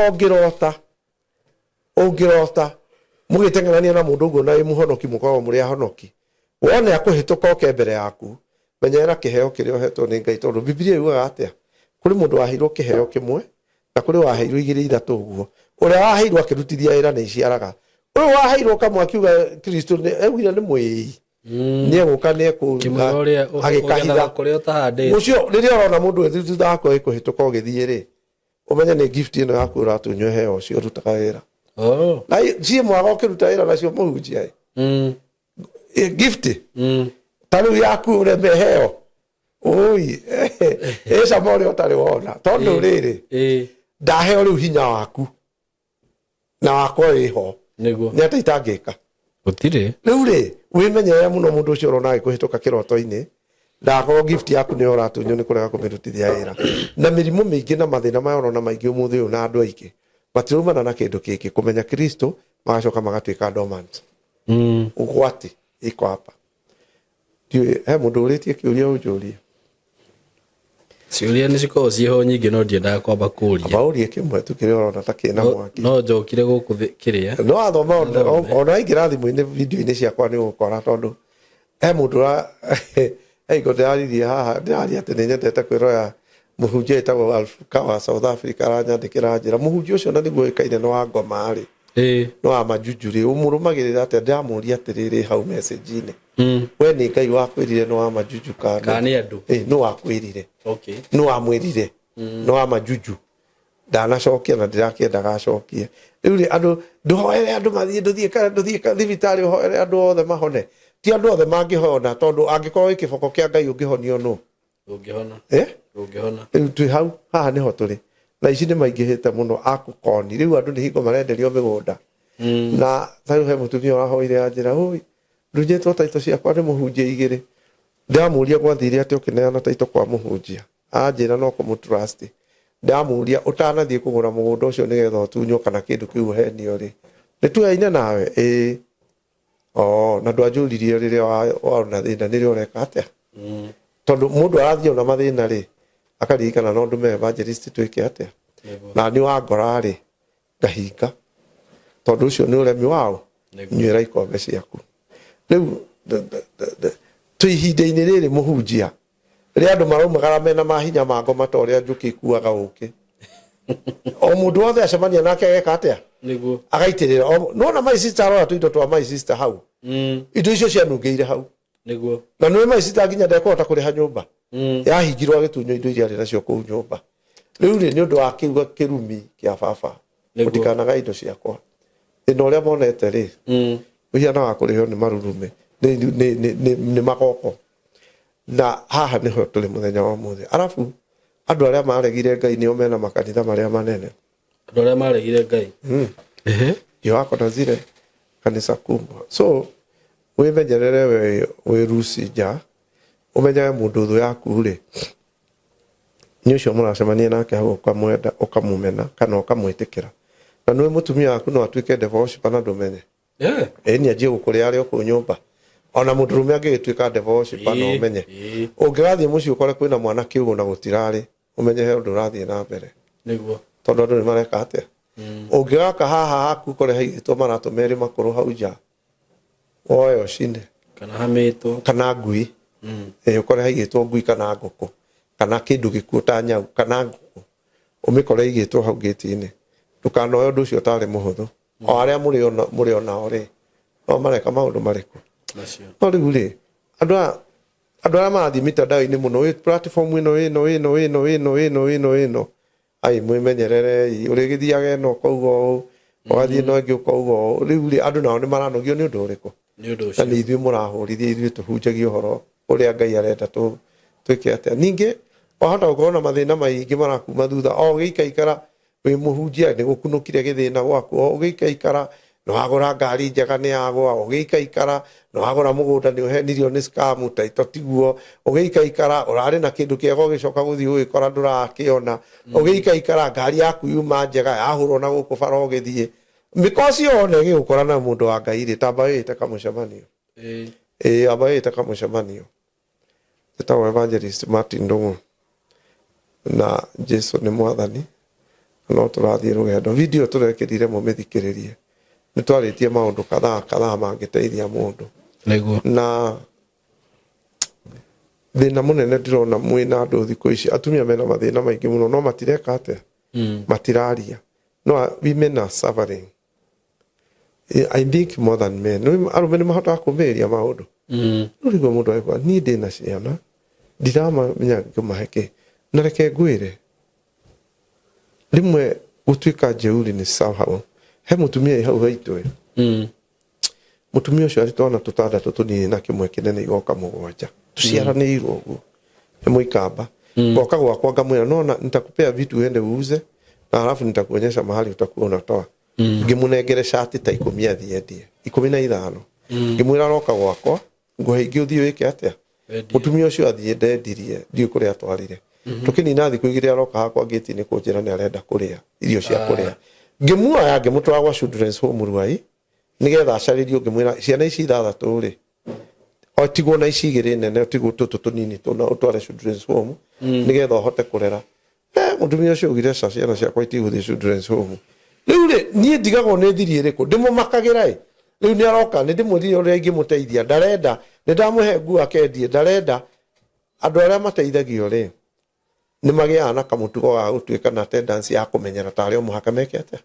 ũngĩrota mũgĩteng'erania na mũndũ ũguo na mũhonoki mũkoragwo mũrĩ ahonoki wone akũhĩtũka oke mbere yaku menyera kĩheo kĩrĩa ũhetwo nĩ Ngai tondũ Biblia yugaga atĩa kũrĩ mũndũ waheirwo kĩheo kĩmwe na kũrĩ waheirwo 2 3 ũguo ũrĩa waheirwo akĩrutithia wĩra nĩ iciaraga ũyũ waheirwo kamwe akiuga Kristo augire nĩ mwĩi nĩ egũka nĩ agĩkahitha ũcio rĩrĩa ũrona mũndũ thutha wako ĩkũhĩtũka ũgĩthiĩ rĩ ũmenye nĩ gift ĩno yaku ũratunywo heo ũcio ũrutaga wĩra na ciĩ mwaga ũkĩruta wĩra nacio mũhunjia gift tarĩu yaku ũreme heo ũi cama ũrĩa ũtarĩ wona tondũ rĩrĩ ndaheo rĩu hinya waku na wakwa wĩho nĩ atĩ itangĩka gũtirĩ rĩu rĩ wĩmenyere mũno mũndũ ũcio ũrona agĩkũhĩtũka kĩroto-inĩ ndakorwo gift yaku nĩ ũratunywo nĩ kũrega kũmĩrutithia wĩra na mĩrimũ mĩingĩ na mathĩna maya ũrona maingĩ ũmũthĩ ũyũ na andũ aingĩ matirumana na kindu kiki kumenya Kristo magacoka magatuika dormant ugwati iko hapa he mundu uritie kiuria unjuria ciuria ni ciko ciho nyingi no ndiendaga kwamba kuria baurie kimwe tu kire orona ta kina mwaki no njokire guku kiria no athoma ona ingira thimu-ini video-ini ciakwa ni gukora tondu he mundu go ndaririe haha ndari ati ni nyendete kwiroya muhunjia etagwo Alfuka wa South Africa aranyandikira njira muhunjia ucio na niguo ikaine no wa ngoma ri no wa majujuri umurumagirira ati ndamuria atiriri hau message-ini we ni Ngai wakwirire no wa majuju kana andu no wakwirire okay no amwirire no wa majuju ndanacokia na ndirakienda gacokie riu ri andu nduhoere andu mathie nduthie thibitari hoere andu othe mahone ti andu othe mangihona tondu angikorwo ikiboko kia Ngai ungihonio no ungihona ungihona tu hau haha niho turi na ici ni maingihite muno akukoni riu andu ni hingo marenderio migunda na thayo he mutumia wahoire anjira oi ndunjetwo taito ciakwa ni muhunjia igiri ndamuria gwathire ati ukineana taito kwa muhunjia anjira no kumutrust ndamuria utanathie kugura mugunda ucio nigetha utunyo kana kindu kiu henio ri nituyaine nawe na ndwanjuririe riria waona thina nirio ureka atia tondu mundu arathie na mathina ri akaririkana no ndume evangelist twike atia na ni wa ngora ri ngahinga tondu ucio ni uremi wao nywira ikombe ciaku riu tuihinde-ini riri muhunjia ri andu maraumagara mena mahinya mango matoria njuki kuaga uki o mundu wothe acemania nake ageka atia niguo agaitirira no na my sister arora tuindo twa my sister hau indo icio cianungeire hau niguo na no my sister nginya ndekota kuriha nyumba yahingirwo agitunyo indo iria ari nacio kuu nyumba riu ni undu wa kiuga kirumi kia baba utikanaga indo ciakwa ino ria monete ri uhiana wa kurihio ni marurume ni magoko na haha niho tuli muthenya wa muthi arafu andu aria maregire Ngai ni omena makanitha maria manene andu aria maregire Ngai yo akona zire kanisa kubwa so wimenyerere we rusi ja umenya mundu thu yaku ri ni ucio muracemania nake hau ukamwenda ukamumena kana ukamwitikira na nwe mutumia waku no atuike divorce pana ndumenye ni ajie gukuria ari ku nyumba ona mundurume agituika divorce pana umenye ungigathie muci ukore kwina mwana kiugo na gutirari umenye he undu rathie na mbere niguo tondu andu ni mareka atia ungigaka haha haku kore haigitwo maratu meri makuru hau ja oyo cinde kana hamitwo kana ngui ukore haigitwo ngui kana nguku kana kindu gikuta nyau kana nguku umikore igitwo hau giti-ini ndukanoe undu ucio tari muhuthu o aria muri ona ori no mareka maundu mariku nacio no riu ri andu aria marathi mitandao-ini muno wi platform ino ai mwimenyerere urigithiaga no kougo ugathie no ngi ukougo riu ri andu nao ni maranogio ni undu uriku ni undu ucio ni ithui murahurithia ithui tuhunjagia uhoro uria Ngai arenda twike atia ningi wahota gukorwo na mathina maingi marakuma thutha o gikaikara wi muhunjia ni gukunukire githina gwaku o gikaikara no agora ngari njega ni agwa o gikaikara no agora mugunda ni uhenirio ni scam taito tiguo o gikaikara urari na kindu kiego gicoka guthii ugikora ndurakiona o gikaikara ngari yaku yuma njega yahurwo na guku bara githii because yone gikora na mundu wa Ngai ri tamba ite kamucemanio aba ite kamucemanio tetawe evangelist Martin Ndungu na Jesu ni mwathani no turathie rugendo video turekirire mumithikiririe ni twaritie maundu kadhaa mangiteithia mundu niguo na thina munene ndirona mwina andu thiku ici atumia mena mathina maingi muno no matireka atia matiraria no women are suffering I think more than men no arume ni mahota kumeria maundu nurigo mundu aikwa ni ndina ciana ndirama menya ngumaheke na reke ngwire rimwe gutuika jeuri ni sawa he mutumia hau haitwe mutumia ucio ari twana tutandatu tunini na kimwe kinene igoka mugwanja tuciaranirwo uguo he muikamba goka gwakwa ngamwira no nitakupea vitu uende uuze na alafu nitakuonyesha mahali utakuwa unatoa ngimunengere shati ta 10 athiendie 15 ngimwira roka gwakwa nguhe uthii wike atia mutumia ucio athie ndendirie ndio kuria atwarire tukinina thiku igiri aroka hakwa ngiti ni kunjira ni arenda kuria irio cia kuria ngimuoya ngimutwara gwa children's home Ruai nigetha acaririo ngimwira ciana ici ithathatũ ri otigwo na ici igĩrĩ nene otigwo tũtũ tũnini tũna ũtware children's home nigetha ũhote kũrera mũtumia ũcio ugire ciana ciakwa itigũthiĩ children's home rĩu rĩ niĩ ndigagwo nĩ thiri ĩrĩkũ ndĩmũmakagĩra ĩ rĩu nĩ aroka nĩ ndĩmwĩrire ũrĩa ingĩmũteithia ndarenda nĩ ndamũhe nguo akendie ndarenda andũ arĩa mateithagio rĩ nĩ magĩaga na kamũtugo ga gũtuĩka na attendance ya kũmenyera tarĩ o mũhaka mekete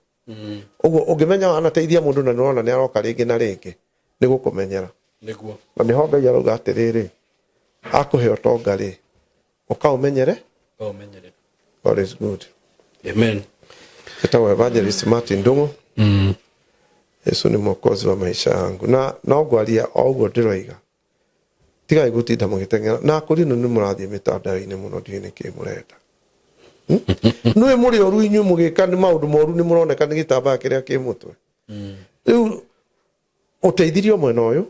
ũguo ũngĩmenya anateithia mũndũ na nĩrona nĩ aroka rĩngĩ na rĩngĩ nĩ gũkũmenyera nĩguo na nĩ ho Ngai arauga atĩrĩrĩ akũhe ũtonga rĩ ũkaũmenyere God is good. Amen. Itawa Evangelist Martin Ndung'u. Yesu ni mwokozi wa maisha yangu. Na ngwaria o ũguo ndĩroiga. Tigai gũtinda mũgĩteng'era. Na kũrĩ no nĩ mũrathiĩ mĩtandao-inĩ mũno ndiũĩ nĩkĩ mũrenda. Nũĩ mũrĩ oru inyuĩ mũgĩka nĩ maũndũ moru nĩ mũroneka nĩ gĩtambaya kĩrĩa kĩ mũtwe. Rĩu ũteithirio mwena ũyũ.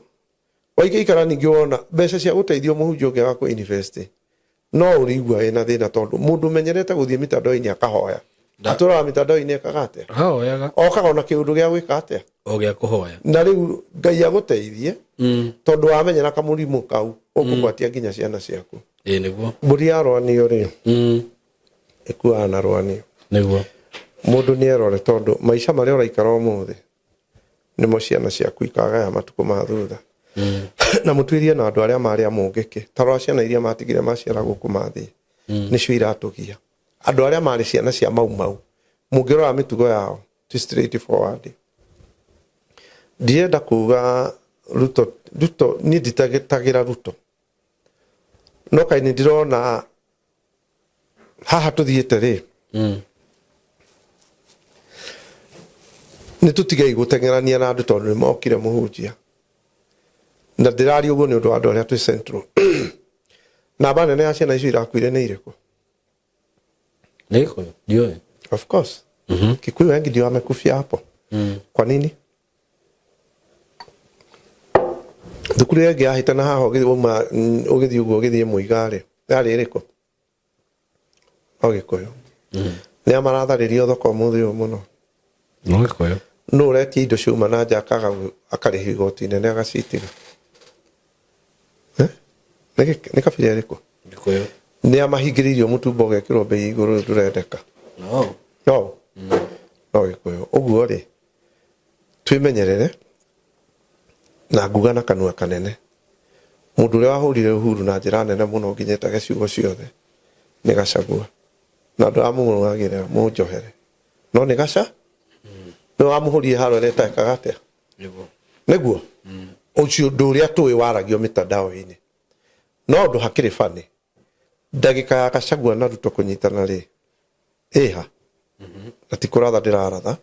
Waikara ningĩ wona mbeca cia gũteithio mũhunjia ũngĩaga kũ university. No ũrigua ena thĩna tondũ mũndũ menyerete gũthiĩ mĩtandao-inĩ akahoya. Atũraga mĩtandao-inĩ ekaga atĩa? Ahoyaga. Okaga ona kĩũndũ gĩa gwĩka atĩa? O gĩa kũhoya. Na rĩu Ngai agũteithie tondũ wamenyera kamũrimũ kau ũkũgwatia nginya ciana ciaku. Nĩguo. Mbũri ya rwanio rĩ ĩkuaga na rwanio. Nĩguo. Mũndũ nĩ erore tondũ maica marĩa ũraikara ũmũthĩ nĩmo ciana ciaku ikagaya matukũ ma thutha. Na mũtuĩrie na andũ arĩa marĩ amũngĩke tarwa ciana iria matigire maciara gũkũ mathĩ nĩcio iratũgia andũ arĩa marĩ ciana cia mau mũngĩrora mĩtugo yao ti straight forward ndienda kuga Ruto ni nditagĩra Ruto no kaĩ nĩ ndĩrona haha tũthiĩte rĩ nĩ tũtigei gũteng'erania na andũ tondũ nĩ mokire mũhunjia na ndĩrari ũguo nĩ ũndũ wa andũ arĩa twĩ central namba nene ya ciana icio irakuire nĩ irĩkũ Nĩkũyũ ndiũĩ of course Kikuyu wengi ndio wamekufia hapo kwa nini thukuru yengi yahĩtana haha ũgĩthiĩ ũguo ũgĩthiĩ Mũiga rĩ yarĩ ĩrĩkũ o Gĩkũyũ nĩa maratharĩrio thoko ũmũthĩ ũyũ mũno no Gĩkũyũ no ũretia indo ciuma na nja akarĩha igoti inene agacitiga nĩ kabira ĩrĩkũ Gĩkũyũ nĩ amahingĩrĩirio mũtumba ũgekĩrwo mbei igũrũ ndũrendeka no Gĩkũyũ ũguo rĩ twĩmenyerere na nguga na kanua kanene mũndũ ũrĩa wahũrire Uhuru na njĩra nene mũno nginyeta ciugo ciothe nĩ Gachagua na andũ amũrũagĩrĩra mũnjohere no nĩ Gacha nĩ wamũhũrire haro ĩrĩa ĩtekaga atĩa nĩguo ũcio ũndũ ũrĩa tũĩ waragio mĩtandao-inĩ no ũndũ hakĩrĩ bani ndagĩka ya Gachagua na Ruto kũnyitana rĩ ĩha ati kũratha ndĩraratha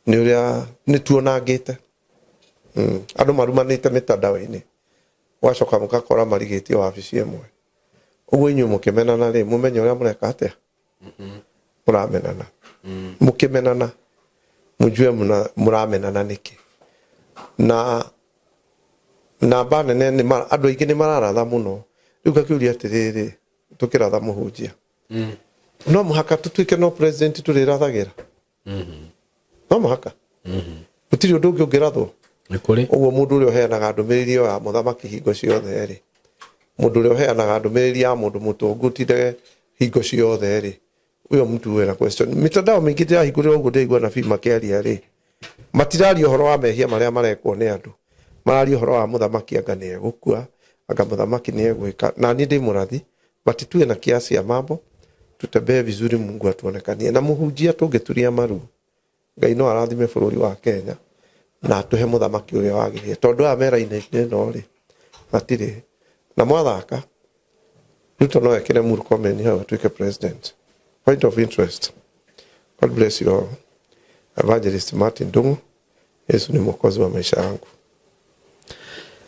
nĩ ũrĩa nĩ tuonangĩte andũ marumanĩte mĩtandao-inĩ wacoka mũgakora marigĩtio wabici ĩmwe ũguo inyuĩ mũkĩmenana rĩ mũmenye ũrĩa mũreka atĩa mũramenana mũkĩmenana mũjue mũramenana nĩkĩ na namba nene andũ aingĩ nĩ mararatha mũno rĩu ngakĩũria atĩrĩrĩ tũkĩratha mũhunjia no mũhaka tũtuĩke no president tũrĩrathagĩra no mũhaka gũtirĩ ũndũ ũngĩ ũngĩrathwo ũguo mũndũ ũrĩa ũheanaga ndũmĩrĩri ya mũthamaki hingo ciothe rĩ mũndũ ũrĩa ũheanaga ndũmĩrĩri ya mũndũ mũtongu tindage hingo ciothe rĩ uyo mtu wena question mitandao mingĩ ndĩrahingũrĩra ũguo ndĩigua na bima kĩaria rĩ matiraria ũhoro wa mehia marĩa marekwo nĩ andũ mararia ũhoro wa mũthamaki anga nĩ egũkua anga mũthamaki nĩ egwĩka na niĩ ndĩ mũrathi batitue na kiasi ya mambo tutembee vizuri Mungu atuonekanie na mũhunjia tũngĩturia maru Ngai no arathime bũrũri wa Kenya na atuhe mũthamaki ũrĩa wagĩrĩire tondũ aya mera-inĩ ĩno rĩ matirĩ na mwathaka Ruto no ekĩre Murkomen hau atuĩke president. Point of interest. God bless you all. Evangelist Martin Ndung'u. Yesu ni mwokozi wa maisha yangu.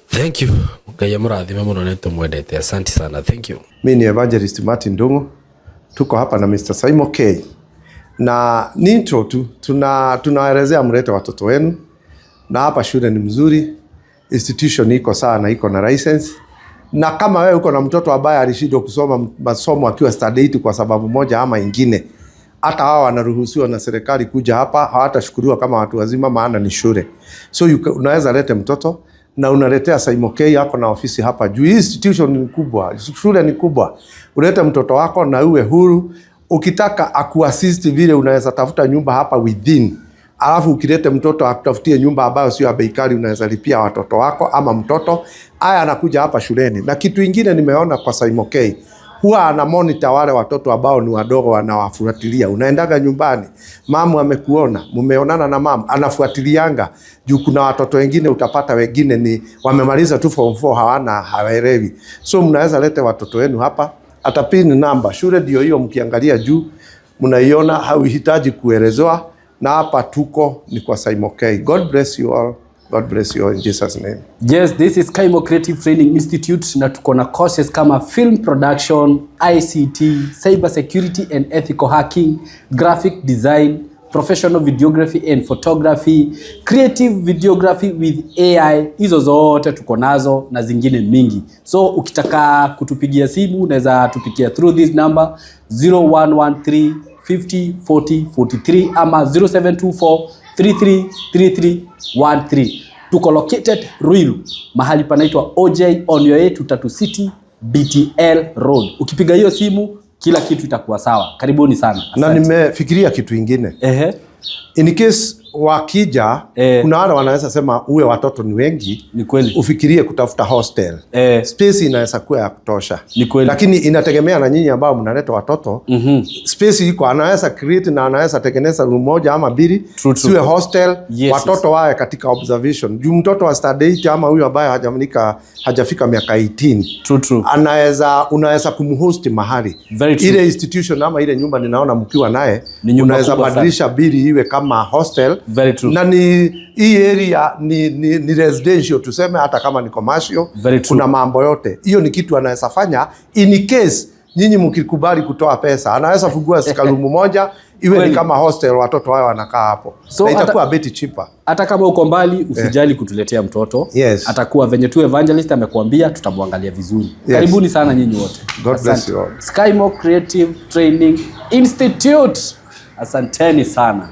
Thank you. Ngai amũrathime mũno nĩ tũmwendete. Asante sana. Thank you. Mimi ni Evangelist Martin Ndung'u. Tuko hapa na Mr. Simon K. Na ni intro tu tunaelezea mlete watoto wenu. Na hapa shule ni mzuri. Institution iko sawa na iko na license. Na kama wewe uko na mtoto ambaye alishindwa kusoma masomo akiwa standard kwa sababu moja ama ingine, hata hao wanaruhusiwa na serikali kuja hapa, hawatashukuriwa kama watu wazima, maana ni shule. So unaweza lete mtoto na unaletea Saimokei yako na ofisi hapa juu. Hii institution ni kubwa, shule ni kubwa. Ulete mtoto wako na uwe huru. Ukitaka akuassist vile unaweza tafuta nyumba hapa within. Alafu ukilete mtoto akutafutie nyumba ambayo sio ya bei kali, unaweza lipia watoto wako ama mtoto haya anakuja hapa shuleni. Na kitu kingine nimeona kwa Saimokei, huwa ana monitor wale watoto ambao ni wadogo, wanawafuatilia. Unaendaga nyumbani, mamu amekuona, mumeonana na mamu, anafuatilianga. Juu kuna watoto wengine utapata wengine ni wamemaliza tu form 4 hawaelewi. So mnaweza lete watoto wenu hapa, atapini namba. Shule ndio hiyo mkiangalia juu, mnaiona, hauhitaji kuelezewa. Na hapa tuko ni kwa Saimokei. God bless you all. God bless you all in Jesus name. Yes, this is Kaimo Creative Training Institute na tuko na courses kama film production, ICT, cyber security and ethical hacking, graphic design, professional videography and photography, creative videography with AI. Hizo zote tuko nazo na zingine mingi. So ukitaka kutupigia simu unaweza tupigia through this number 0113 50 40 43 ama 0724 33 33 13. Tuko located Ruiru, mahali panaitwa OJ on your way to Tatu City BTL Road. Ukipiga hiyo simu kila kitu itakuwa sawa. Karibuni sana. Asante. Na nimefikiria kitu kingine. In case wakija, kuna wale wanaweza sema uwe watoto ni wengi, ni kweli. Ufikirie kutafuta hostel. Space inaweza kuwa ya kutosha. Ni kweli. Lakini inategemea na nyinyi ambao mnaleta watoto. Space iko, anaweza create na anaweza tengeneza room moja ama mbili. Siwe hostel, watoto wawe katika observation. Juu mtoto wa study 8 ama huyo ambaye hajafika miaka 18. Unaweza kumhost mahali. Ile institution ama ile nyumba ninaona mkiwa naye, unaweza badilisha bili iwe kama hostel. Very true. Na ni hii area ni residential tuseme, hata kama ni commercial. Kuna mambo yote. Hiyo ni kitu anaweza fanya in case nyinyi mkikubali kutoa pesa. Anaweza fungua sikalumu moja iwe ni kama hostel, watoto wao wanakaa hapo. So itakuwa a bit cheaper. Hata kama uko mbali usijali kutuletea mtoto. Atakuwa venye tu evangelist amekuambia, tutamwangalia vizuri. Karibuni sana nyinyi wote. God bless you all. Kaimo Creative Training Institute. Asanteni sana.